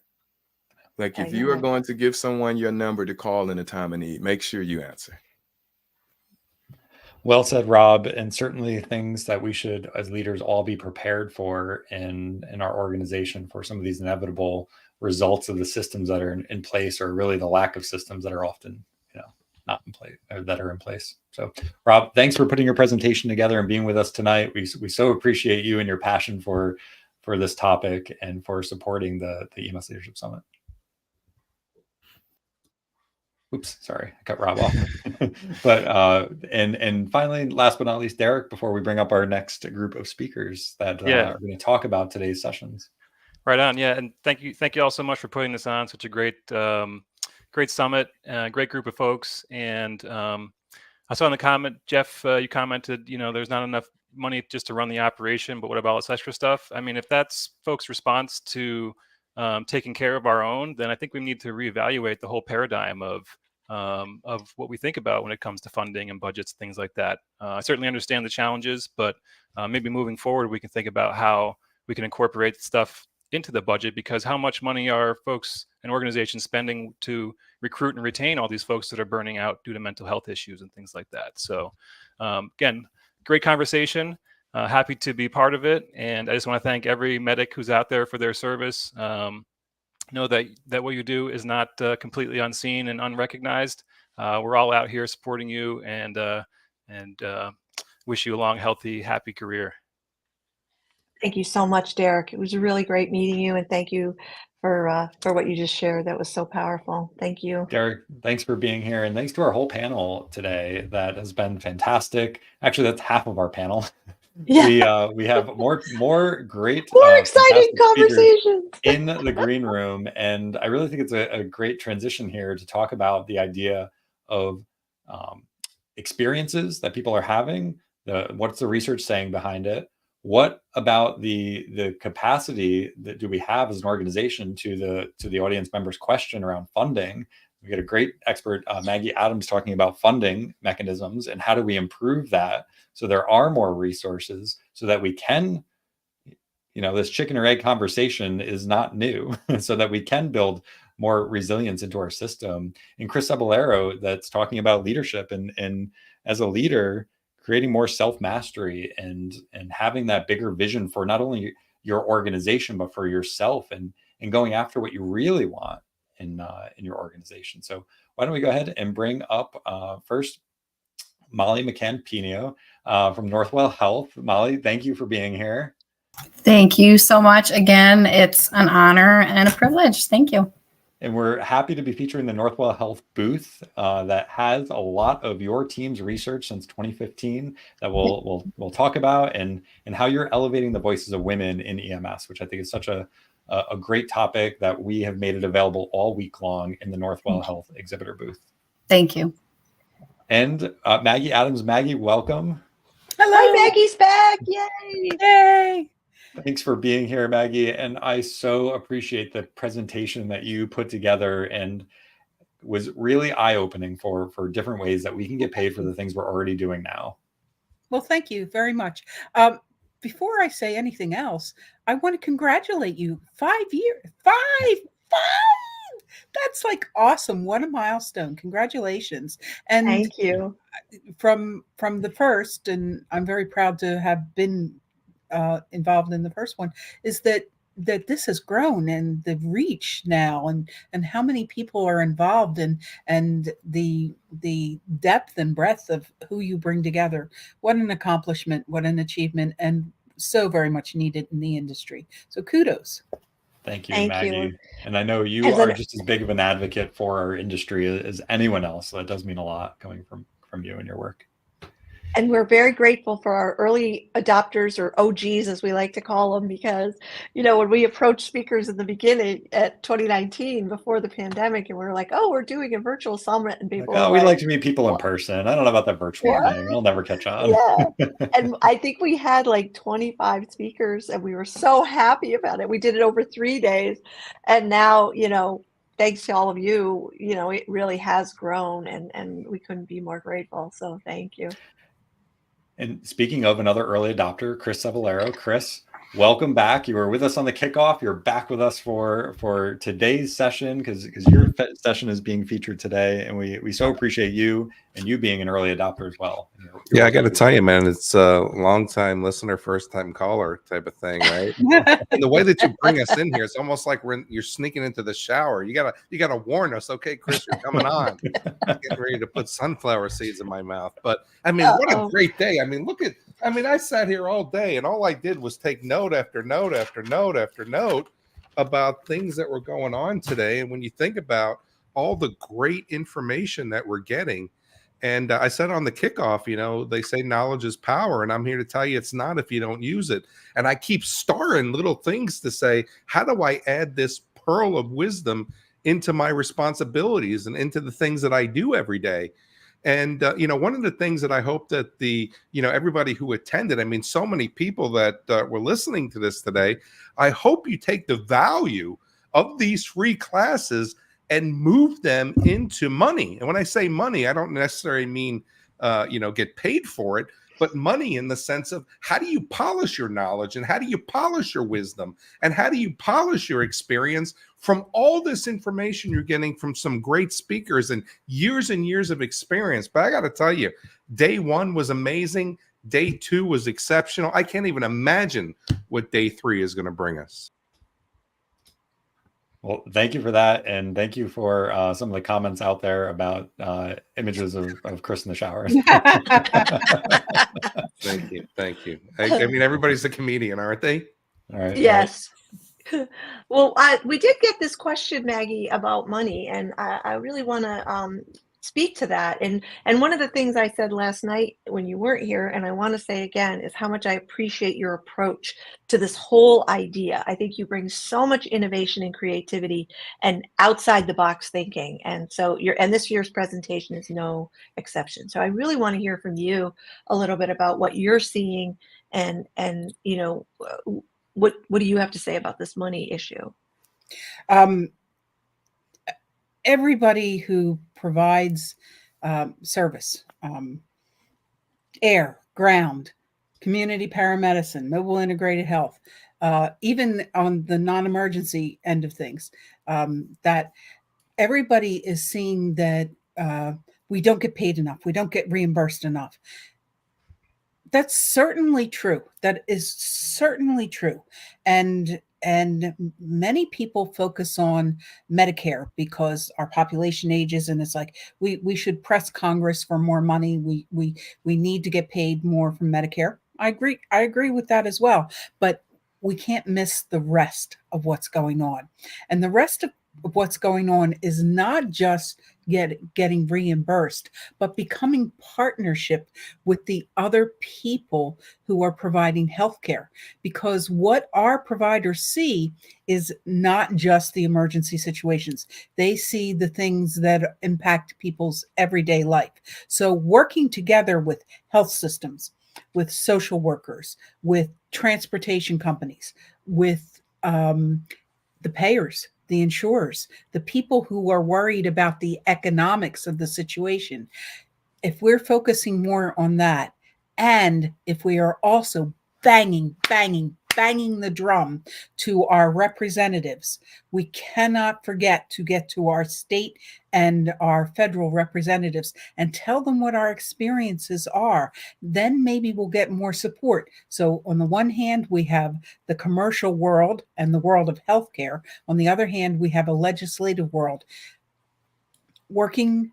Speaker 5: Like if you are going to give someone your number to call in a time of need, make sure you answer.
Speaker 1: Well said, Rob. And certainly things that we should, as leaders, all be prepared for in our organization, for some of these inevitable results of the systems that are in place, or really the lack of systems that are often not in place, or that are in place. So Rob, thanks for putting your presentation together and being with us tonight. We so appreciate you and your passion for this topic and for supporting the EMS Leadership Summit. Oops, sorry, I cut Rob off. But and finally, last but not least, Derek, before we bring up our next group of speakers that are going to talk about today's sessions.
Speaker 6: Right on. Yeah. And thank you all so much for putting this on. Such a great summit, great group of folks. And I saw in the comment, Jeff, you commented, there's not enough money just to run the operation, but what about this extra stuff? I mean, if that's folks' response to taking care of our own, then I think we need to reevaluate the whole paradigm of what we think about when it comes to funding and budgets, things like that. I certainly understand the challenges, but maybe moving forward, we can think about how we can incorporate stuff into the budget, because how much money are folks and organizations spending to recruit and retain all these folks that are burning out due to mental health issues and things like that. So again, great conversation. Happy to be part of it. And I just want to thank every medic who's out there for their service. Know that what you do is not completely unseen and unrecognized. We're all out here supporting you, and wish you a long, healthy, happy career.
Speaker 2: Thank you so much, Derek. It was really great meeting you, and thank you for what you just shared. That was so powerful. Thank you.
Speaker 1: Derek, thanks for being here, and thanks to our whole panel today. That has been fantastic. Actually, that's half of our panel.
Speaker 2: Yeah.
Speaker 1: We have more great,
Speaker 2: more exciting conversations
Speaker 1: in the green room, and I really think it's a great transition here to talk about the idea of experiences that people are having. What's the research saying behind it? What about the capacity that do we have as an organization to the audience members' question around funding? We get a great expert, Maggie Adams, talking about funding mechanisms and how do we improve that so there are more resources so that we can, this chicken or egg conversation is not new, so that we can build more resilience into our system. And Chris Cebollero, that's talking about leadership and as a leader, creating more self-mastery and having that bigger vision for not only your organization, but for yourself and going after what you really want in your organization. So why don't we go ahead and bring up first Molly McCann-Pino from Northwell Health. Molly, thank you for being here.
Speaker 7: Thank you so much. Again, it's an honor and a privilege. Thank you.
Speaker 1: And we're happy to be featuring the Northwell Health booth that has a lot of your team's research since 2015 that we'll talk about, and how you're elevating the voices of women in EMS, which I think is such a great topic that we have made it available all week long in the Northwell Health exhibitor booth.
Speaker 7: Thank you.
Speaker 1: And Maggie Adams. Maggie, welcome.
Speaker 2: Hello. Hi, Maggie's back. Yay.
Speaker 8: Yay.
Speaker 1: Thanks for being here, Maggie. And I so appreciate the presentation that you put together, and was really eye-opening for different ways that we can get paid for the things we're already doing now.
Speaker 8: Well, thank you very much. Before I say anything else, I want to congratulate you. 5 years. Five. That's like awesome. What a milestone. Congratulations. And
Speaker 2: thank you.
Speaker 8: From the first, and I'm very proud to have been involved in the first one, is that this has grown, and the reach now, and how many people are involved, and the depth and breadth of who you bring together. What an accomplishment, what an achievement, and so very much needed in the industry. So kudos.
Speaker 1: Thank you,
Speaker 2: Thank
Speaker 1: Maggie.
Speaker 2: you.
Speaker 1: And I know you are just as big of an advocate for our industry as anyone else. So that does mean a lot coming from you and your work.
Speaker 2: And we're very grateful for our early adopters, or OGs as we like to call them, because, when we approached speakers in the beginning at 2019 before the pandemic, and we were like, oh, we're doing a virtual summit, and people
Speaker 1: we'd like to meet people in person. I don't know about that virtual thing. I'll never catch on.
Speaker 2: Yeah. And I think we had like 25 speakers, and we were so happy about it. We did it over 3 days. And now, thanks to all of you, it really has grown, and we couldn't be more grateful. So thank you.
Speaker 1: And speaking of another early adopter, Chris Cavallero. Chris, welcome back. You were with us on the kickoff. You're back with us for today's session, because your session is being featured today, and we so appreciate you, and you being an early adopter as well.
Speaker 9: Yeah, I got to tell you, man, it's a long-time listener, first-time caller type of thing, right? And the way that you bring us in here, it's almost like you're sneaking into the shower. You gotta warn us, okay, Chris, you're coming on. Getting ready to put sunflower seeds in my mouth. But I mean, what a great day! I mean, I sat here all day, and all I did was take note after note after note after note about things that were going on today. And when you think about all the great information that we're getting. And I said on the kickoff, they say knowledge is power. And I'm here to tell you it's not if you don't use it. And I keep starring little things to say, how do I add this pearl of wisdom into my responsibilities and into the things that I do every day? And, one of the things that I hope that everybody who attended, I mean, so many people that were listening to this today, I hope you take the value of these free classes and move them into money. And when I say money, I don't necessarily mean, get paid for it, but money in the sense of how do you polish your knowledge, and how do you polish your wisdom, and how do you polish your experience from all this information you're getting from some great speakers and years of experience. But I got to tell you, day 1 was amazing. Day 2 was exceptional. I can't even imagine what day 3 is going to bring us.
Speaker 1: Well, thank you for that. And thank you for some of the comments out there about images of Chris in the shower.
Speaker 9: Thank you. I mean, everybody's a comedian, aren't they?
Speaker 1: All right.
Speaker 2: Yes. Well, we did get this question, Maggie, about money, and I really want to speak to that. And one of the things I said last night when you weren't here, and I want to say again, is how much I appreciate your approach to this whole idea. I think you bring so much innovation and creativity and outside the box thinking. And so this year's presentation is no exception. So I really want to hear from you a little bit about what you're seeing, and what do you have to say about this money issue?
Speaker 8: Everybody who provides service, air, ground, community paramedicine, mobile integrated health, even on the non-emergency end of things, that everybody is seeing that we don't get paid enough, we don't get reimbursed enough. That's certainly true. That is certainly true. And many people focus on Medicare because our population ages, and it's like we should press Congress for more money. We need to get paid more from Medicare. I agree with that as well, but we can't miss the rest of what's going on. And the rest of what's going on is not just getting reimbursed, but becoming partnership with the other people who are providing healthcare. Because what our providers see is not just the emergency situations. They see the things that impact people's everyday life. So working together with health systems, with social workers, with transportation companies, with the payers, the insurers, the people who are worried about the economics of the situation. If we're focusing more on that, and if we are also banging the drum to our representatives, we cannot forget to get to our state and our federal representatives and tell them what our experiences are. Then maybe we'll get more support. So on the one hand, we have the commercial world and the world of healthcare. On the other hand, we have a legislative world working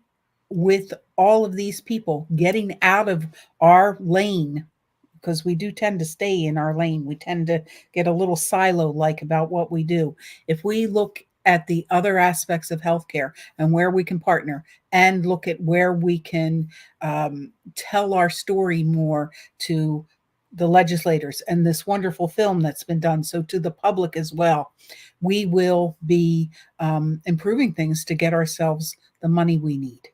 Speaker 8: with all of these people, getting out of our lane, because we do tend to stay in our lane. We tend to get a little silo-like about what we do. If we look at the other aspects of healthcare and where we can partner, and look at where we can tell our story more to the legislators and this wonderful film that's been done, so to the public as well, we will be improving things to get ourselves the money we need.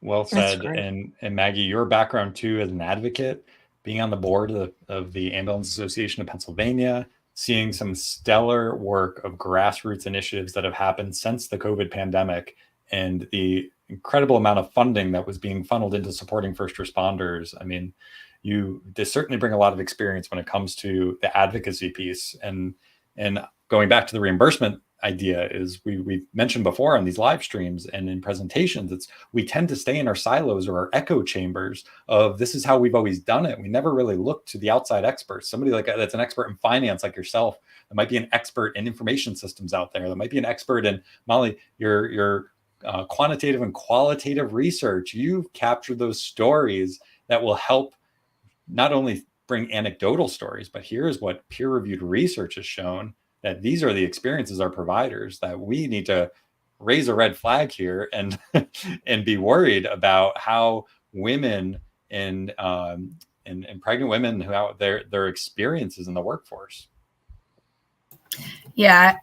Speaker 1: Well said. And Maggie, your background too as an advocate, being on the board of the Ambulance Association of Pennsylvania, seeing some stellar work of grassroots initiatives that have happened since the COVID pandemic, and the incredible amount of funding that was being funneled into supporting first responders. I mean, you certainly bring a lot of experience when it comes to the advocacy piece. And going back to the reimbursement idea, is we mentioned before on these live streams and in presentations, we tend to stay in our silos or our echo chambers of this is how we've always done it. We never really look to the outside experts, somebody like that's an expert in finance like yourself, that might be an expert in information systems out there, that might be an expert in, Molly, your quantitative and qualitative research. You've captured those stories that will help not only bring anecdotal stories, but here's what peer-reviewed research has shown, that these are the experiences our providers, that we need to raise a red flag here and and be worried about how women and pregnant women who have their experiences in the workforce.
Speaker 7: Yeah,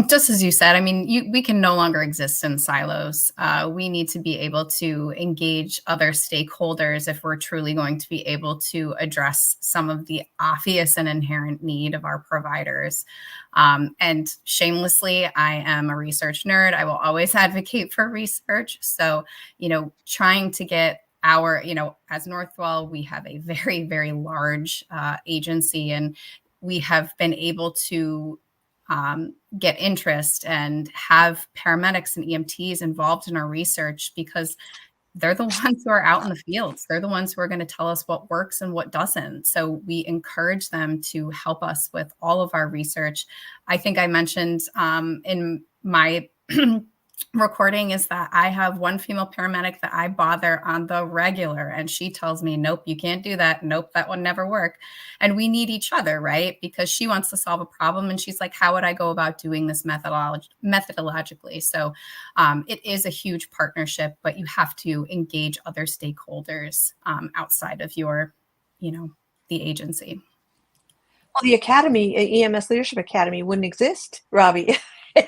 Speaker 7: just as you said, I mean, we can no longer exist in silos. We need to be able to engage other stakeholders if we're truly going to be able to address some of the obvious and inherent need of our providers. And shamelessly, I am a research nerd. I will always advocate for research. So, trying to get our, as Northwell, we have a very, very large agency, and we have been able to get interest and have paramedics and EMTs involved in our research, because they're the ones who are out in the fields. They're the ones who are going to tell us what works and what doesn't. So we encourage them to help us with all of our research. I think I mentioned in my recording is that I have one female paramedic that I bother on the regular, and she tells me, nope, you can't do that. Nope, that would never work. And we need each other, right? Because she wants to solve a problem, and she's like, how would I go about doing this methodologically? So it is a huge partnership, but you have to engage other stakeholders outside of your, the agency.
Speaker 2: Well, the Academy, EMS Leadership Academy, wouldn't exist, Robbie.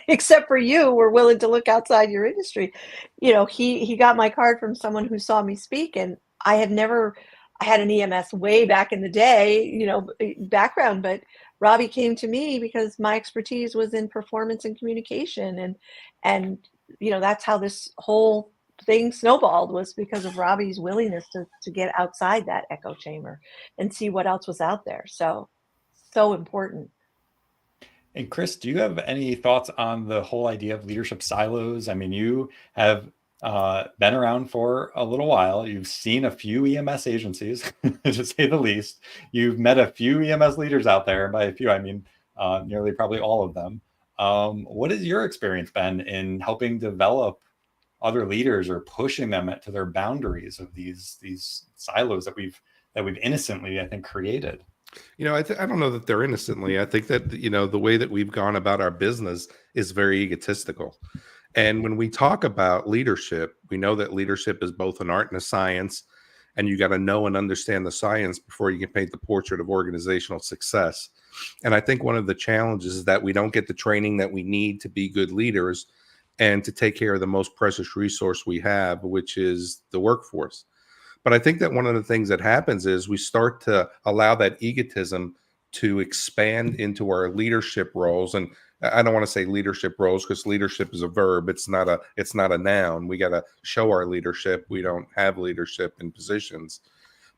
Speaker 2: Except for you were willing to look outside your industry. He got my card from someone who saw me speak, and I had an EMS way back in the day, background, but Robbie came to me because my expertise was in performance and communication. And that's how this whole thing snowballed, was because of Robbie's willingness to get outside that echo chamber and see what else was out there. So important.
Speaker 1: And Chris, do you have any thoughts on the whole idea of leadership silos? I mean, you have been around for a little while. You've seen a few EMS agencies, to say the least. You've met a few EMS leaders out there. And by a few, I mean nearly probably all of them. What has your experience been in helping develop other leaders or pushing them to their boundaries of these silos that we've innocently, I think, created?
Speaker 9: I don't know that they're innocently. I think that, the way that we've gone about our business is very egotistical. And when we talk about leadership, we know that leadership is both an art and a science, and you got to know and understand the science before you can paint the portrait of organizational success. And I think one of the challenges is that we don't get the training that we need to be good leaders and to take care of the most precious resource we have, which is the workforce. But I think that one of the things that happens is we start to allow that egotism to expand into our leadership roles. And I don't want to say leadership roles because leadership is a verb. It's not a noun. We got to show our leadership. We don't have leadership in positions.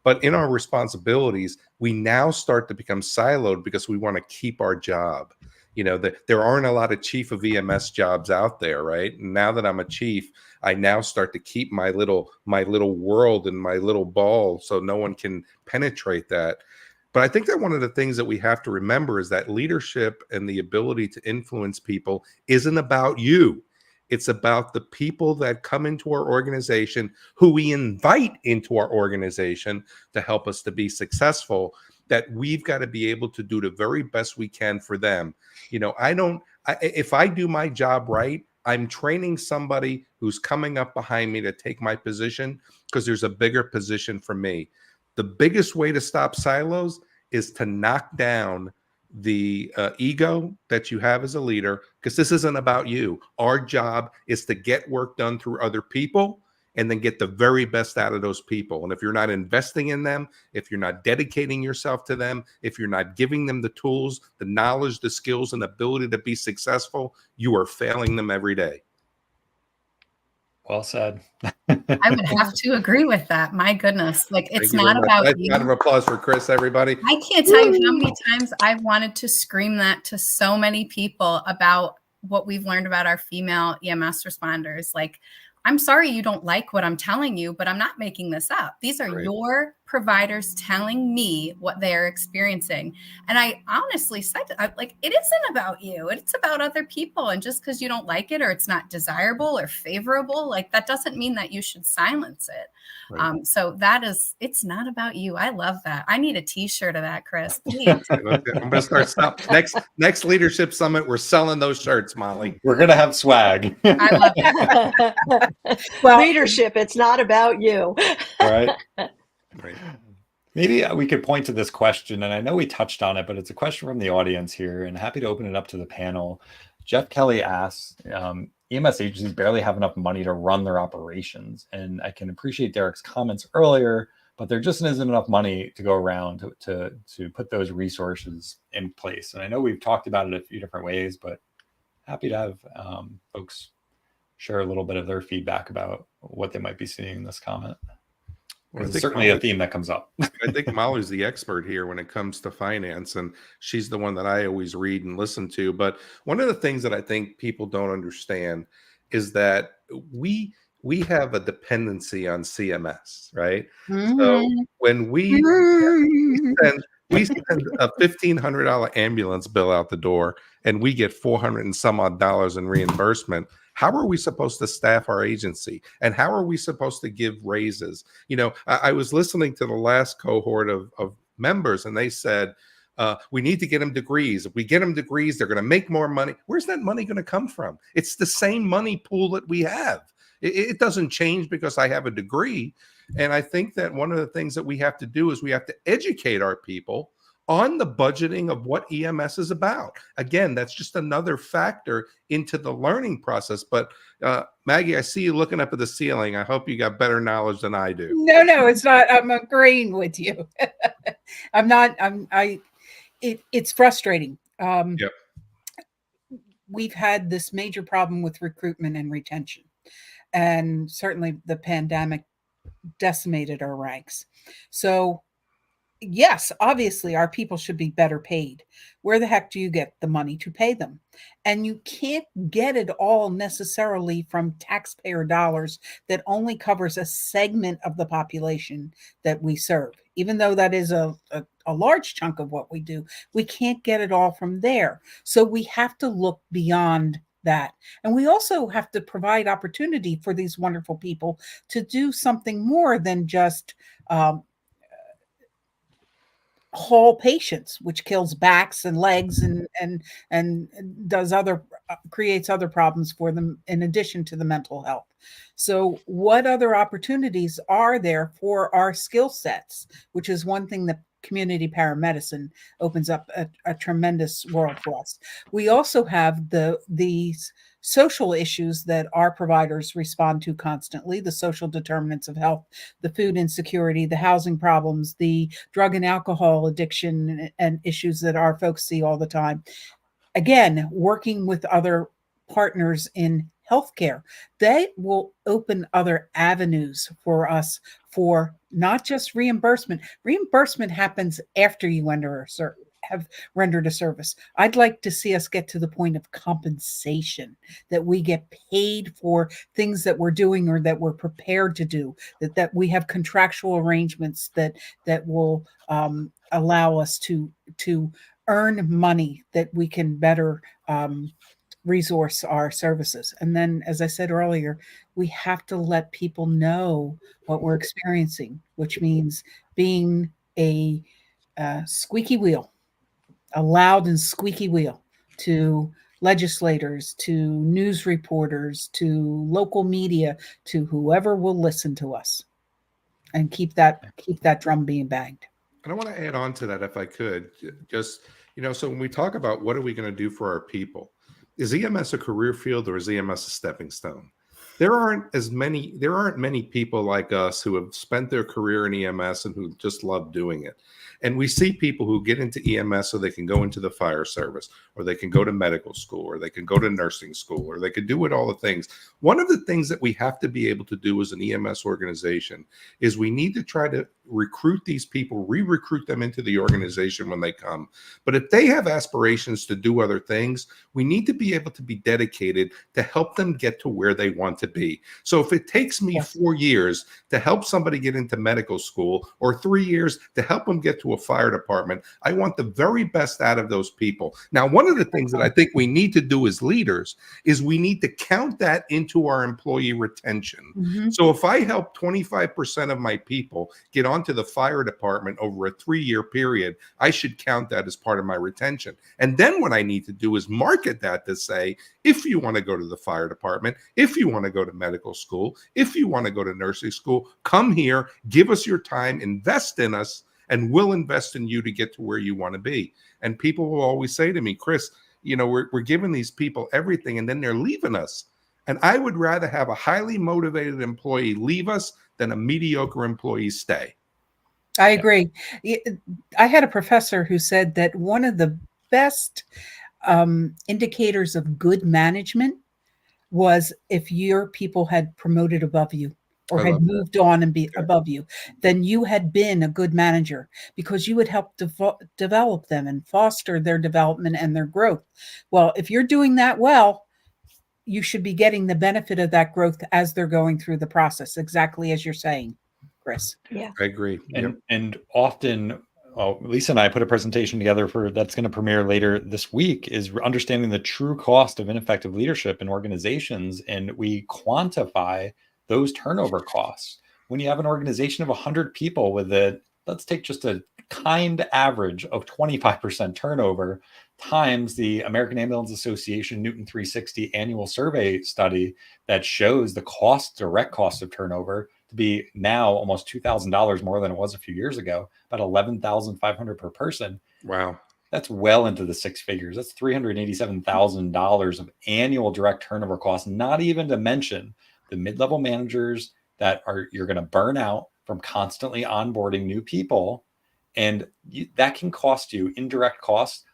Speaker 9: But in our responsibilities, we now start to become siloed because we want to keep our job. There aren't a lot of chief of EMS jobs out there, right? And now that I'm a chief, I now start to keep my little world and my little ball so no one can penetrate that. But I think that one of the things that we have to remember is that leadership and the ability to influence people isn't about you. It's about the people that come into our organization, who we invite into our organization to help us to be successful, that we've got to be able to do the very best we can for them. If I do my job right, I'm training somebody who's coming up behind me to take my position because there's a bigger position for me. The biggest way to stop silos is to knock down the ego that you have as a leader, because this isn't about you. Our job is to get work done through other people and then get the very best out of those people. And if you're not investing in them, if you're not dedicating yourself to them, if you're not giving them the tools, the knowledge, the skills, and ability to be successful, you are failing them every day.
Speaker 1: Well said.
Speaker 7: I would have to agree with that. My goodness. Like, it's not about you.
Speaker 9: Round of applause for Chris, everybody.
Speaker 7: I can't tell you how many times I've wanted to scream that to so many people about what we've learned about our female EMS responders. Like, I'm sorry you don't like what I'm telling you, but I'm not making this up. These are your providers telling me what they are experiencing. And I honestly said, it isn't about you. It's about other people. And just because you don't like it or it's not desirable or favorable, like, that doesn't mean that you should silence it. Right. So it's not about you. I love that. I need a t-shirt of that, Chris. Please.
Speaker 9: I'm going to start next Leadership Summit. We're selling those shirts, Molly.
Speaker 1: We're going to have swag.
Speaker 7: I love it.
Speaker 2: Well, leadership, it's not about you.
Speaker 1: Right. Right. Maybe we could point to this question, and I know we touched on it, but it's a question from the audience here, and happy to open it up to the panel. Jeff Kelly asks, EMS agencies barely have enough money to run their operations, and I can appreciate Derek's comments earlier, but there just isn't enough money to go around to put those resources in place. And I know we've talked about it a few different ways, but happy to have folks share a little bit of their feedback about what they might be seeing in this comment. Well, it's certainly a theme that comes up.
Speaker 9: I think Molly's the expert here when it comes to finance, and she's the one that I always read and listen to. But one of the things that I think people don't understand is that we have a dependency on CMS, right? Mm-hmm. So when we send a $1,500 ambulance bill out the door and we get $400 and some odd dollars in reimbursement, how are we supposed to staff our agency? And how are we supposed to give raises? I was listening to the last cohort of members, and they said, we need to get them degrees. If we get them degrees, they're going to make more money. Where's that money going to come from? It's the same money pool that we have. It doesn't change because I have a degree. And I think that one of the things that we have to do is we have to educate our people on the budgeting of what EMS is about. Again, that's just another factor into the learning process. But Maggie, I see you looking up at the ceiling. I hope you got better knowledge than I do.
Speaker 8: No, it's not. I'm agreeing with you. I'm not. It's frustrating.
Speaker 9: Yep.
Speaker 8: We've had this major problem with recruitment and retention, and certainly the pandemic decimated our ranks. So yes, obviously our people should be better paid. Where the heck do you get the money to pay them? And you can't get it all necessarily from taxpayer dollars that only covers a segment of the population that we serve, even though that is a a large chunk of what we do. We can't get it all from there. So we have to look beyond that. And we also have to provide opportunity for these wonderful people to do something more than just haul patients, which kills backs and legs and does other creates other problems for them in addition to the mental health. So what other opportunities are there for our skill sets, which is one thing that community paramedicine opens up a tremendous world for us. We also have these social issues that our providers respond to constantly, the social determinants of health, the food insecurity, the housing problems, the drug and alcohol addiction and issues that our folks see all the time. Again, working with other partners in healthcare, they will open other avenues for us for not just reimbursement. Reimbursement happens after you have rendered a service. I'd like to see us get to the point of compensation, that we get paid for things that we're doing or that we're prepared to do, that we have contractual arrangements that will allow us to earn money that we can better resource our services. And then, as I said earlier, we have to let people know what we're experiencing, which means being a squeaky wheel, a loud and squeaky wheel to legislators, to news reporters, to local media, to whoever will listen to us, and keep that drum being banged.
Speaker 9: And I want to add on to that, if I could, just, so when we talk about what are we going to do for our people, is EMS a career field or is EMS a stepping stone? There aren't many people like us who have spent their career in EMS and who just love doing it. And we see people who get into EMS so they can go into the fire service, or they can go to medical school, or they can go to nursing school, or they can do it all the things. One of the things that we have to be able to do as an EMS organization is we need to try to recruit these people, re-recruit them into the organization when they come. But if they have aspirations to do other things, we need to be able to be dedicated to help them get to where they want to be. So if it takes me 4 years to help somebody get into medical school, or 3 years to help them get to a fire department, I want the very best out of those people. Now, one of the things that I think we need to do as leaders is we need to count that into our employee retention.
Speaker 8: Mm-hmm.
Speaker 9: So if I help 25% of my people get onto the fire department over a 3-year period, I should count that as part of my retention. And then what I need to do is market that to say, if you want to go to the fire department, if you want to go to medical school, if you want to go to nursing school, come here, give us your time, invest in us, and we'll invest in you to get to where you want to be. And people will always say to me, Chris, we're giving these people everything and then they're leaving us. And I would rather have a highly motivated employee leave us than a mediocre employee stay.
Speaker 8: I agree. I had a professor who said that one of the best indicators of good management was if your people had promoted above you, or had moved on and be above you, then you had been a good manager, because you would help develop them and foster their development and their growth. Well, if you're doing that well, you should be getting the benefit of that growth as they're going through the process, exactly as you're saying, Chris.
Speaker 2: Yeah,
Speaker 9: I agree.
Speaker 1: And often, Lisa and I put a presentation together that's going to premiere later this week, is understanding the true cost of ineffective leadership in organizations. And we quantify those turnover costs. When you have an organization of 100 people with let's take just a kind average of 25% turnover times the American Ambulance Association Newton 360 annual survey study that shows the direct cost of turnover to be now almost $2,000 more than it was a few years ago, about $11,500 per person.
Speaker 9: Wow.
Speaker 1: That's well into the six figures. That's $387,000 of annual direct turnover costs, not even to mention the mid-level managers that you're going to burn out from constantly onboarding new people. And that can cost you indirect costs,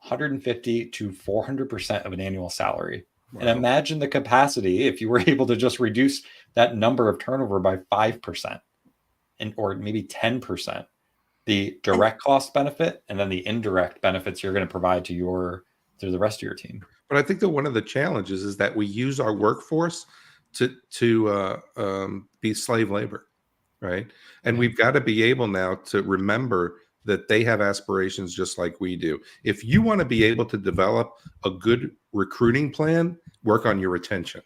Speaker 1: 150 to 400% of an annual salary. Wow. And imagine the capacity if you were able to just reduce that number of turnover by 5% or maybe 10%, the direct cost benefit, and then the indirect benefits you're going to provide to the rest of your team.
Speaker 9: But I think that one of the challenges is that we use our workforce to be slave labor, right? And we've got to be able now to remember that they have aspirations just like we do. If you want to be able to develop a good recruiting plan, work on your retention.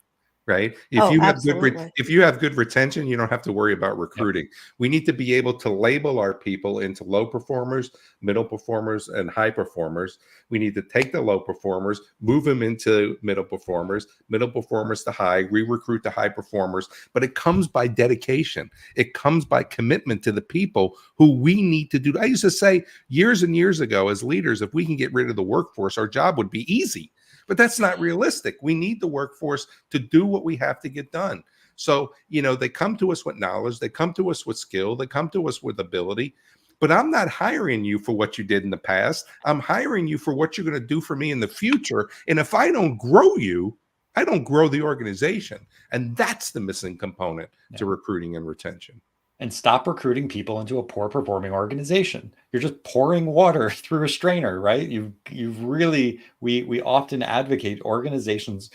Speaker 9: Right.
Speaker 2: Absolutely.
Speaker 9: If you have good retention, you don't have to worry about recruiting. Yep. We need to be able to label our people into low performers, middle performers, and high performers. We need to take the low performers, move them into middle performers to high, re-recruit the high performers. But it comes by dedication. It comes by commitment to the people who we need to do. I used to say years and years ago, as leaders, if we can get rid of the workforce, our job would be easy. But that's not realistic. We need the workforce to do what we have to get done. So, they come to us with knowledge, they come to us with skill, they come to us with ability. But I'm not hiring you for what you did in the past. I'm hiring you for what you're going to do for me in the future. And if I don't grow you, I don't grow the organization. And that's the missing component to recruiting and retention.
Speaker 1: And stop recruiting people into a poor performing organization. You're just pouring water through a strainer, right? You've really, we often advocate organizations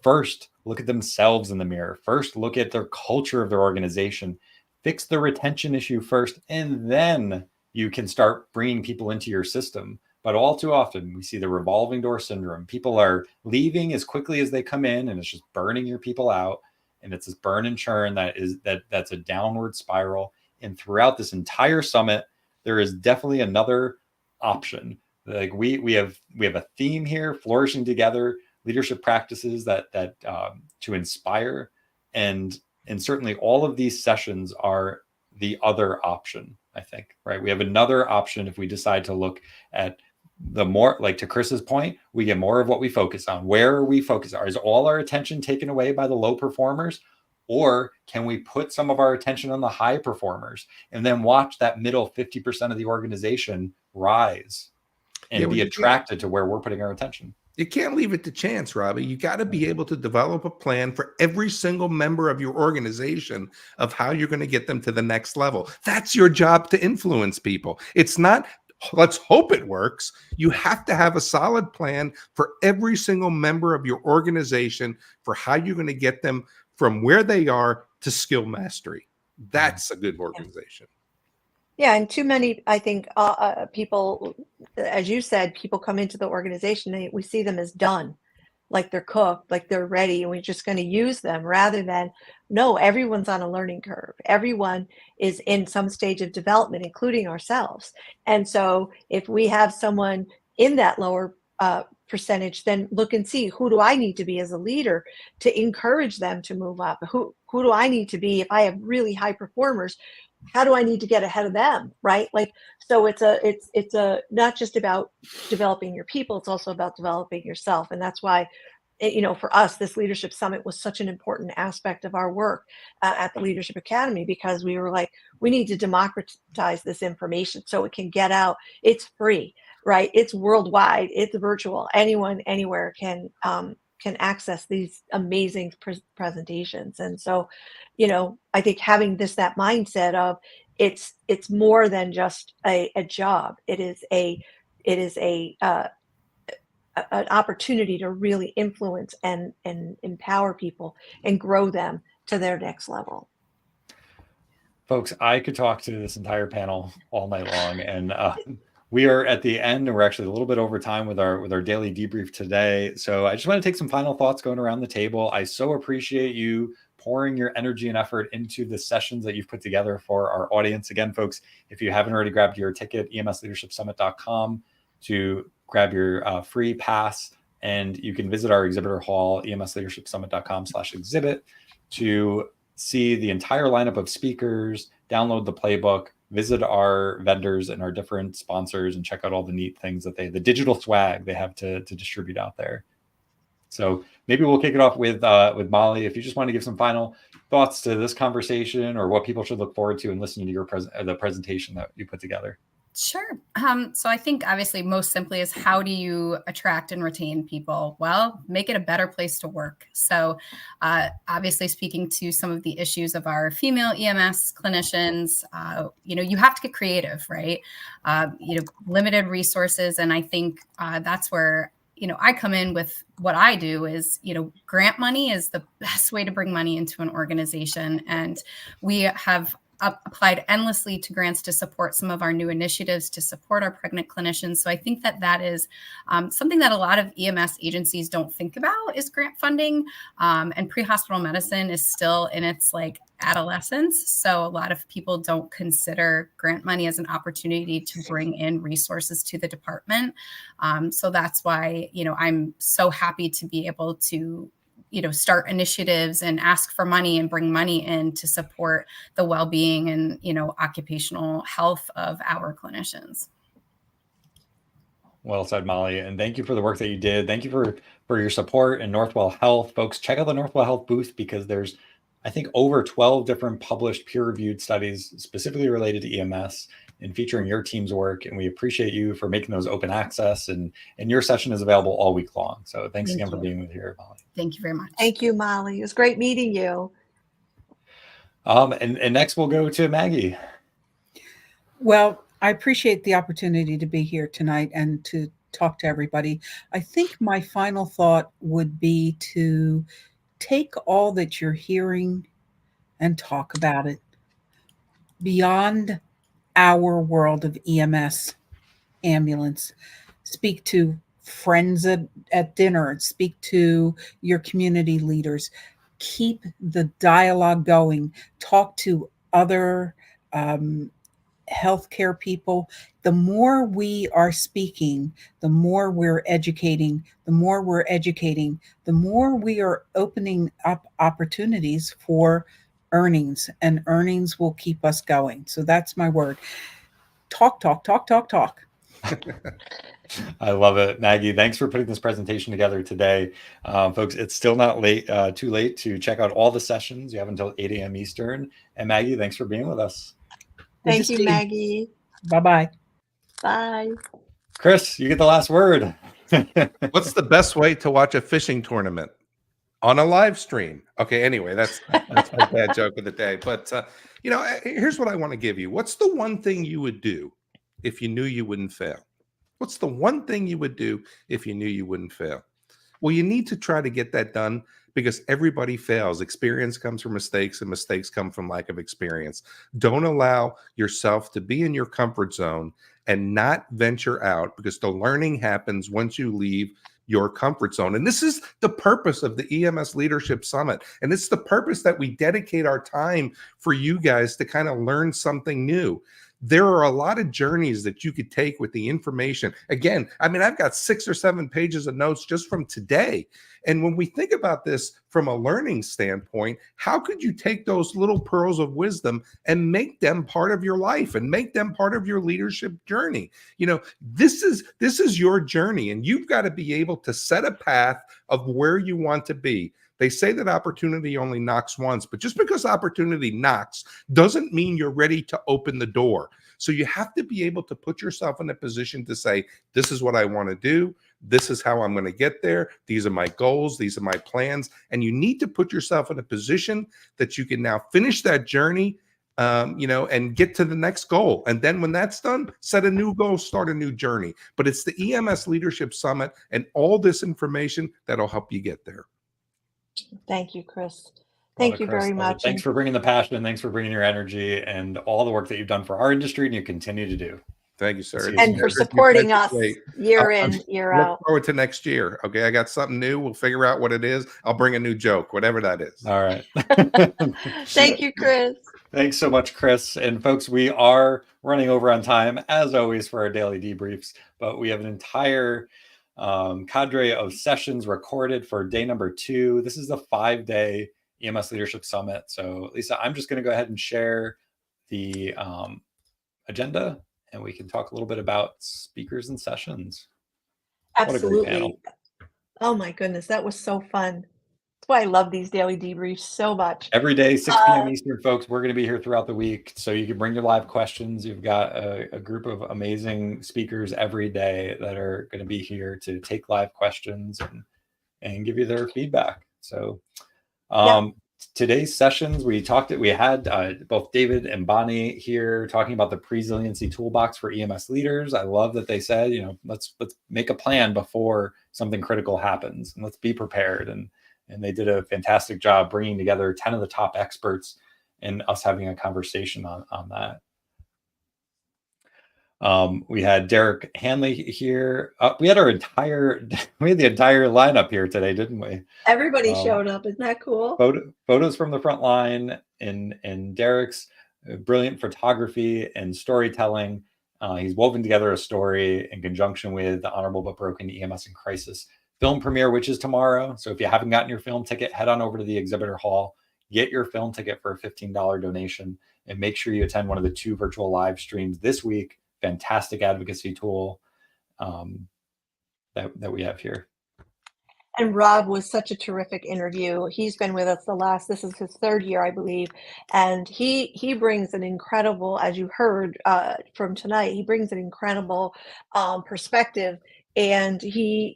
Speaker 1: first look at themselves in the mirror, first look at their culture of their organization, fix the retention issue first, and then you can start bringing people into your system. But all too often we see the revolving door syndrome. People are leaving as quickly as they come in, and it's just burning your people out. And it's this burn and churn that's a downward spiral. And throughout this entire summit, there is definitely another option. Like we have a theme here: flourishing together, leadership practices that to inspire, and certainly all of these sessions are the other option. I think, right? We have another option if we decide to look at the more, like to Chris's point, we get more of what we focus on. Where are we focused on? Is all our attention taken away by the low performers? Or can we put some of our attention on the high performers and then watch that middle 50% of the organization rise and be attracted to where we're putting our attention?
Speaker 9: You can't leave it to chance, Robbie. You got to be able to develop a plan for every single member of your organization of how you're going to get them to the next level. That's your job, to influence people. It's not, let's hope it works. You have to have a solid plan for every single member of your organization for how you're going to get them from where they are to skill mastery. That's a good organization.
Speaker 2: Yeah, and too many, I think, people, as you said, people come into the organization, we see them as done, like they're cooked, like they're ready, and we're just going to use them, rather than, no, everyone's on a learning curve. Everyone is in some stage of development, including ourselves. And so if we have someone in that lower percentage, then look and see, who do I need to be as a leader to encourage them to move up? Who do I need to be if I have really high performers? How do I need to get ahead of them, right? Like, so it's a not just about developing your people, it's also about developing yourself. And that's why, for us, this Leadership Summit was such an important aspect of our work at the Leadership Academy, because we were like, we need to democratize this information so it can get out. It's free, right? It's worldwide, it's virtual. Anyone, anywhere can access these amazing presentations. And so, I think having that mindset of it's more than just a job. It is an opportunity to really influence and empower people and grow them to their next level.
Speaker 1: Folks, I could talk to this entire panel all night long, and we are at the end, and we're actually a little bit over time with our daily debrief today. So I just want to take some final thoughts going around the table. I so appreciate you pouring your energy and effort into the sessions that you've put together for our audience. Again, folks, if you haven't already grabbed your ticket, emsleadershipsummit.com to grab your free pass, and you can visit our exhibitor hall, emsleadershipsummit.com/exhibit, to see the entire lineup of speakers, download the playbook, visit our vendors and our different sponsors, and check out all the neat things that the digital swag they have to distribute out there. So maybe we'll kick it off with Molly. If you just want to give some final thoughts to this conversation, or what people should look forward to in listening to your the presentation that you put together.
Speaker 7: Sure. So I think obviously most simply is, how do you attract and retain people? Well, make it a better place to work. So obviously, speaking to some of the issues of our female EMS clinicians, you have to get creative, right? Limited resources. And I think that's where, I come in with what I do is, grant money is the best way to bring money into an organization. And we have applied endlessly to grants to support some of our new initiatives to support our pregnant clinicians. So I think that is something that a lot of EMS agencies don't think about is grant funding. And pre-hospital medicine is still in its adolescence. So a lot of people don't consider grant money as an opportunity to bring in resources to the department. So that's why, I'm so happy to be able to start initiatives and ask for money and bring money in to support the well-being and, occupational health of our clinicians.
Speaker 1: Well said, Molly. And thank you for the work that you did. Thank you for your support in Northwell Health. Folks, check out the Northwell Health booth because there's, I think, over 12 different published peer-reviewed studies specifically related to EMS and featuring your team's work. And we appreciate you for making those open access. And your session is available all week long. So thanks again for being with here, Molly.
Speaker 7: Thank you very much.
Speaker 2: Thank you, Molly. It was great meeting you.
Speaker 1: And next we'll go to Maggie.
Speaker 8: Well, I appreciate the opportunity to be here tonight and to talk to everybody. I think my final thought would be to take all that you're hearing and talk about it beyond our world of EMS ambulance. Speak to friends at dinner, speak to your community leaders, keep the dialogue going, talk to other healthcare people. The more we are speaking, the more we're educating, the more we are opening up opportunities for earnings, and earnings will keep us going. So that's my word. Talk.
Speaker 1: I love it. Maggie, thanks for putting this presentation together today. Folks, it's still not too late to check out all the sessions. You have until 8 a.m. Eastern. And Maggie, thanks for being with us.
Speaker 2: Thank you, Maggie.
Speaker 8: Bye-bye.
Speaker 2: Bye.
Speaker 1: Chris, you get the last word.
Speaker 9: What's the best way to watch a fishing tournament? On a live stream. Okay, anyway, that's my bad joke of the day. But, here's what I want to give you. What's the one thing you would do if you knew you wouldn't fail? What's the one thing you would do if you knew you wouldn't fail? Well, you need to try to get that done because everybody fails. Experience comes from mistakes and mistakes come from lack of experience. Don't allow yourself to be in your comfort zone and not venture out because the learning happens once you leave your comfort zone. And this is the purpose of the EMS Leadership Summit. And it's the purpose that we dedicate our time for you guys to kind of learn something new. There are a lot of journeys that you could take with the information. Again, I've got 6 or 7 pages of notes just from today. And when we think about this from a learning standpoint, how could you take those little pearls of wisdom and make them part of your life and make them part of your leadership journey? This is your journey, and you've got to be able to set a path of where you want to be. They say that opportunity only knocks once, but just because opportunity knocks doesn't mean you're ready to open the door. So you have to be able to put yourself in a position to say, this is what I want to do. This is how I'm going to get there. These are my goals. These are my plans. And you need to put yourself in a position that you can now finish that journey, and get to the next goal. And then when that's done, set a new goal, start a new journey. But it's the EMS Leadership Summit and all this information that'll help you get there.
Speaker 2: Thank you, Chris. Thank you very much.
Speaker 1: Thanks for bringing the passion. Thanks for bringing your energy and all the work that you've done for our industry and you continue to do.
Speaker 9: Thank you, sir.
Speaker 2: And for supporting us year in, year out.
Speaker 9: Look forward to next year. Okay, I got something new. We'll figure out what it is. I'll bring a new joke, whatever that is.
Speaker 1: All right.
Speaker 2: Thank you, Chris.
Speaker 1: Thanks so much, Chris. And folks, we are running over on time, as always, for our daily debriefs, but we have an entire cadre of sessions recorded for day number 2. This is the 5-day EMS Leadership Summit. So, Lisa, I'm just going to go ahead and share the agenda, and we can talk a little bit about speakers and sessions.
Speaker 2: Absolutely. Oh my goodness, that was so fun. That's why I love these daily debriefs so much.
Speaker 1: Every day, 6 p.m. Eastern, folks. We're going to be here throughout the week, so you can bring your live questions. You've got a group of amazing speakers every day that are going to be here to take live questions and give you their feedback. So, today's sessions, we had both David and Bonnie here talking about the Resiliency Toolbox for EMS leaders. I love that they said, let's make a plan before something critical happens, and let's be prepared. And they did a fantastic job bringing together 10 of the top experts and us having a conversation on that. We had Derek Hanley here. We had the entire lineup here today, didn't we?
Speaker 2: Everybody showed up. Isn't that cool?
Speaker 1: Photos from the front line, and Derek's brilliant photography and storytelling. He's woven together a story in conjunction with the Honorable But Broken EMS in Crisis film premiere, which is tomorrow. So if you haven't gotten your film ticket, head on over to the exhibitor hall, get your film ticket for a $15 donation, and make sure you attend one of the 2 virtual live streams this week. Fantastic advocacy tool that we have here.
Speaker 2: And Rob was such a terrific interview. He's been with us this is his 3rd year, I believe. And he brings an incredible, as you heard from tonight, he brings an incredible perspective. And he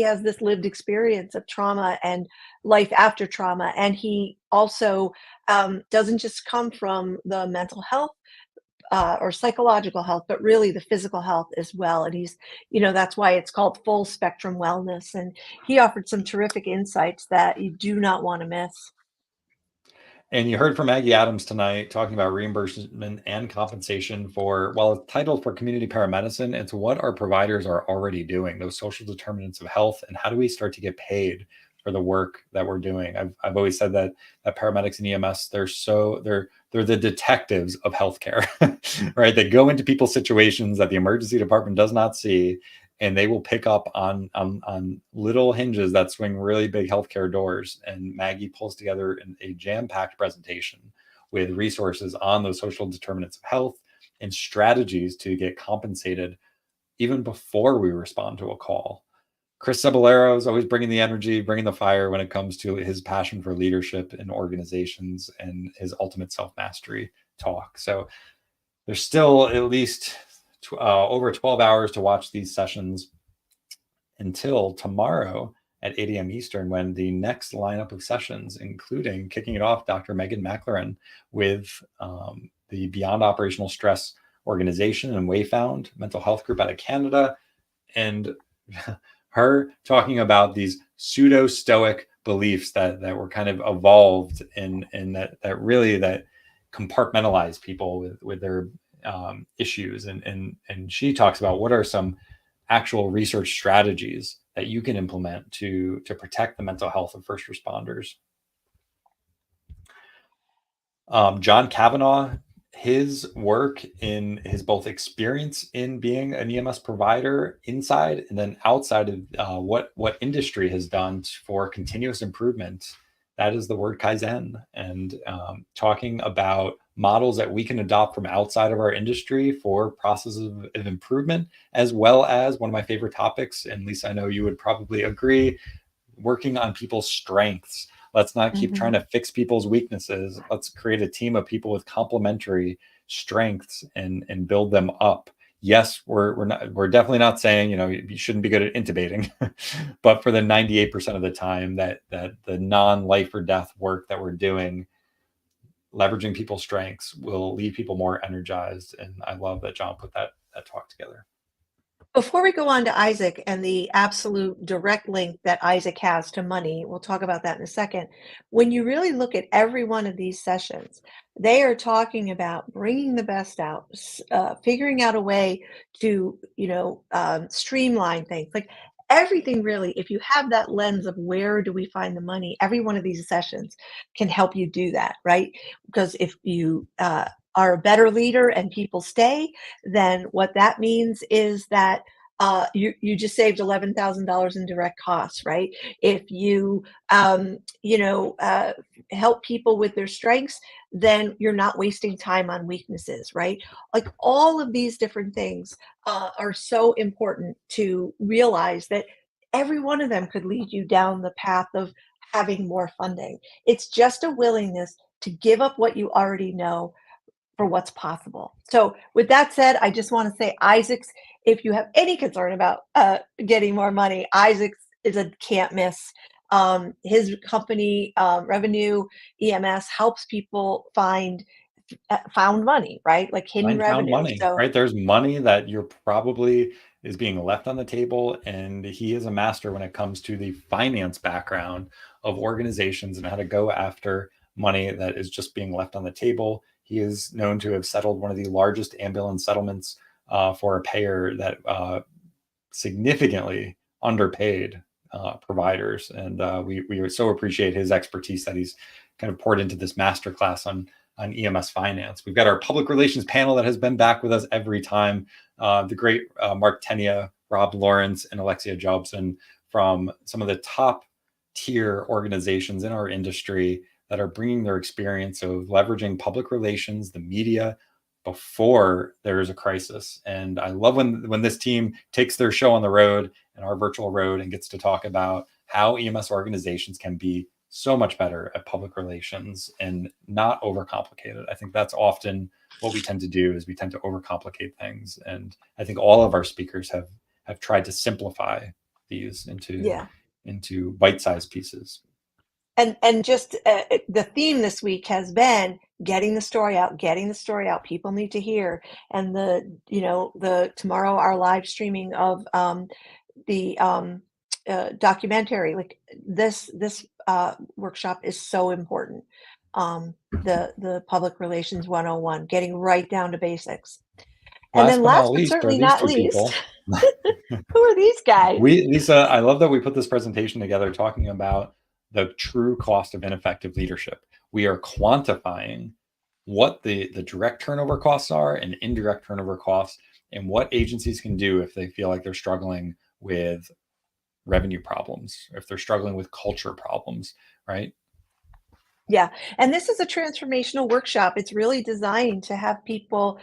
Speaker 2: has this lived experience of trauma and life after trauma. And he also doesn't just come from the mental health or psychological health, but really the physical health as well. And he's, that's why it's called full spectrum wellness. And he offered some terrific insights that you do not want to miss.
Speaker 1: And you heard from Maggie Adams tonight talking about reimbursement and compensation for, well, it's titled for community paramedicine. It's what our providers are already doing, those social determinants of health, and how do we start to get paid for the work that we're doing. I've always said that paramedics and EMS, they're the detectives of healthcare, right? They go into people's situations that the emergency department does not see, and they will pick up on little hinges that swing really big healthcare doors. And Maggie pulls together a jam-packed presentation with resources on those social determinants of health and strategies to get compensated even before we respond to a call. Chris Cebollero is always bringing the energy, bringing the fire when it comes to his passion for leadership in organizations and his ultimate self-mastery talk. So there's still at least over 12 hours to watch these sessions until tomorrow at 8 a.m. Eastern, when the next lineup of sessions, including kicking it off, Dr. Megan McLaren with the Beyond Operational Stress organization and Wayfound mental health group out of Canada, and her talking about these pseudo-stoic beliefs that were kind of evolved and that really compartmentalize people with their issues. And she talks about what are some actual research strategies that you can implement to protect the mental health of first responders. John Kavanaugh, his work in his both experience in being an EMS provider inside and then outside of what industry has done for continuous improvement, that is the word Kaizen, and talking about models that we can adopt from outside of our industry for processes of improvement, as well as one of my favorite topics, and Lisa, I know you would probably agree, working on people's strengths. Let's not keep trying to fix people's weaknesses. Let's create a team of people with complementary strengths and build them up. Yes, we're definitely not saying, you shouldn't be good at intubating, but for the 98% of the time that the non-life or death work that we're doing, leveraging people's strengths will leave people more energized. And I love that John put that talk together.
Speaker 2: Before we go on to Isaac and the absolute direct link that Isaac has to money, we'll talk about that in a second. When you really look at every one of these sessions, they are talking about bringing the best out, figuring out a way to, streamline things. Like everything really, if you have that lens of where do we find the money, every one of these sessions can help you do that, right? Because if you are a better leader and people stay, then what that means is that you just saved $11,000 in direct costs, right? If you help people with their strengths, then you're not wasting time on weaknesses, right? Like all of these different things are so important to realize that every one of them could lead you down the path of having more funding. It's just a willingness to give up what you already know for what's possible. So with that said, I just want to say Isaac's, if you have any concern about getting more money, Isaac's is a can't miss. His company, Revenue EMS, helps people found money, right? Like hidden revenue.
Speaker 1: Money,
Speaker 2: so,
Speaker 1: right? There's money that you're probably is being left on the table, and he is a master when it comes to the finance background of organizations and how to go after money that is just being left on the table. He is known to have settled one of the largest ambulance settlements for a payer that significantly underpaid providers. And we so appreciate his expertise that he's kind of poured into this masterclass on EMS finance. We've got our public relations panel that has been back with us every time. The great Mark Tenia, Rob Lawrence, and Alexia Jobson from some of the top tier organizations in our industry that are bringing their experience of leveraging public relations, the media, before there's a crisis. And I love when this team takes their show on the road and our virtual road and gets to talk about how EMS organizations can be so much better at public relations and not overcomplicate it. I think that's often what we tend to do, is we tend to overcomplicate things. And I think all of our speakers have tried to simplify these into bite-sized pieces.
Speaker 2: And just the theme this week has been getting the story out. People need to hear. And the tomorrow, our live streaming of the documentary, like this workshop is so important. The public relations 101, getting right down to basics. And then last but certainly not least, who are these guys?
Speaker 1: Lisa, I love that we put this presentation together talking about the true cost of ineffective leadership. We are quantifying what the direct turnover costs are and indirect turnover costs, and what agencies can do if they feel like they're struggling with revenue problems, if they're struggling with culture problems, right?
Speaker 2: Yeah. And this is a transformational workshop. It's really designed to have people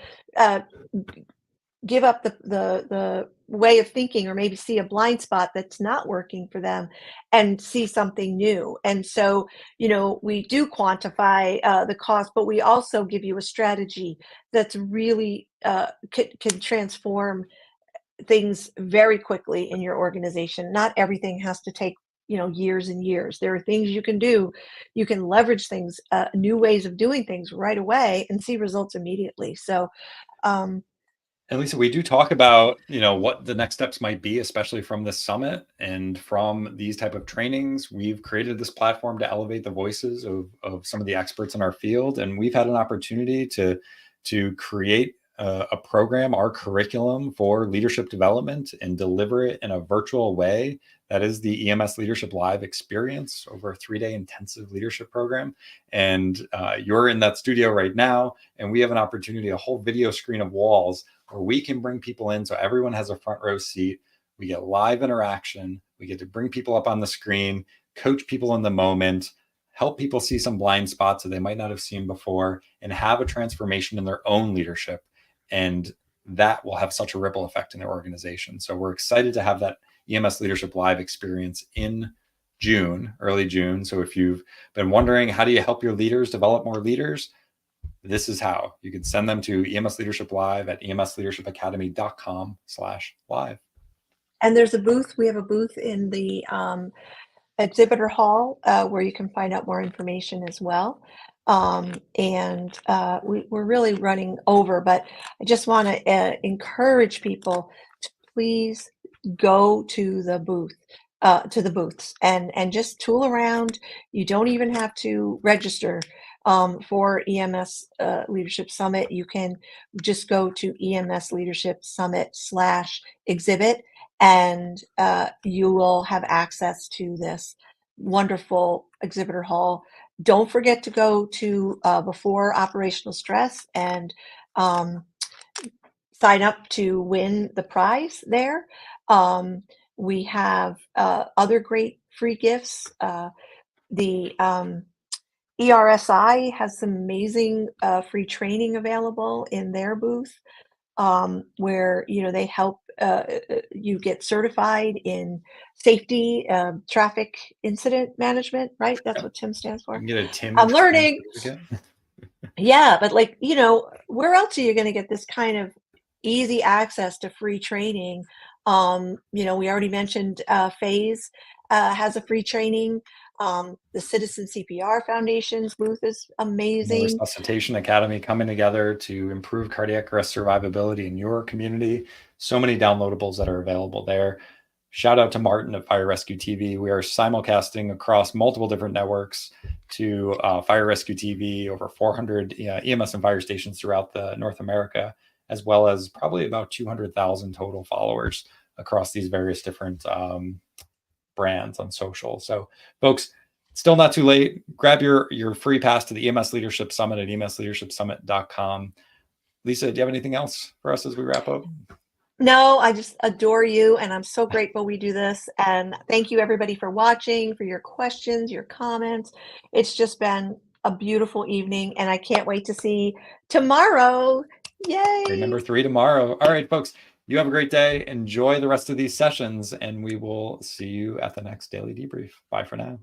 Speaker 2: give up the way of thinking, or maybe see a blind spot that's not working for them and see something new. And so, we do quantify the cost, but we also give you a strategy that's really can transform things very quickly in your organization. Not everything has to take years and years. There are things you can do. You can leverage things, new ways of doing things right away, and see results immediately. So
Speaker 1: and Lisa, we do talk about, what the next steps might be, especially from this summit and from these type of trainings. We've created this platform to elevate the voices of some of the experts in our field. And we've had an opportunity to create a program, our curriculum for leadership development, and deliver it in a virtual way. That is the EMS Leadership Live experience, over a 3-day intensive leadership program. And you're in that studio right now, and we have an opportunity, a whole video screen of walls where we can bring people in so everyone has a front row seat. We get live interaction. We get to bring people up on the screen, coach people in the moment, help people see some blind spots that they might not have seen before, and have a transformation in their own leadership. And that will have such a ripple effect in their organization. So we're excited to have that EMS Leadership Live experience in June, early June. So if you've been wondering, how do you help your leaders develop more leaders? This is how. You can send them to EMS Leadership Live at emsleadershipacademy.com/live.
Speaker 2: And there's a booth. We have a booth in the exhibitor hall where you can find out more information as well. We're really running over, but I just want to encourage people to please go to the booths and just tool around. You don't even have to register for EMS Leadership Summit. You can just go to EMS Leadership Summit/exhibit, and you will have access to this wonderful exhibitor hall. Don't forget to go to Before Operational Stress and sign up to win the prize there. We have other great free gifts. The ERSI has some amazing free training available in their booth, where they help you get certified in safety, traffic incident management, right? That's what TIM stands for.
Speaker 1: You can get a TIM.
Speaker 2: I'm learning. Yeah, but where else are you going to get this kind of easy access to free training? We already mentioned Phase has a free training. The Citizen CPR Foundation's booth is amazing.
Speaker 1: The Resuscitation Academy coming together to improve cardiac arrest survivability in your community. So many downloadables that are available there. Shout out to Martin at Fire Rescue TV. We are simulcasting across multiple different networks to Fire Rescue TV, over 400 EMS and fire stations throughout the North America, as well as probably about 200,000 total followers across these various different brands on social. So folks, still not too late. Grab your free pass to the EMS Leadership Summit at emsleadershipsummit.com. Lisa, do you have anything else for us as we wrap up?
Speaker 2: No, I just adore you, and I'm so grateful we do this. And thank you, everybody, for watching, for your questions, your comments. It's just been a beautiful evening, and I can't wait to see tomorrow. Yay!
Speaker 1: Remember 3 tomorrow. All right, folks, you have a great day. Enjoy the rest of these sessions, and we will see you at the next daily debrief. Bye for now.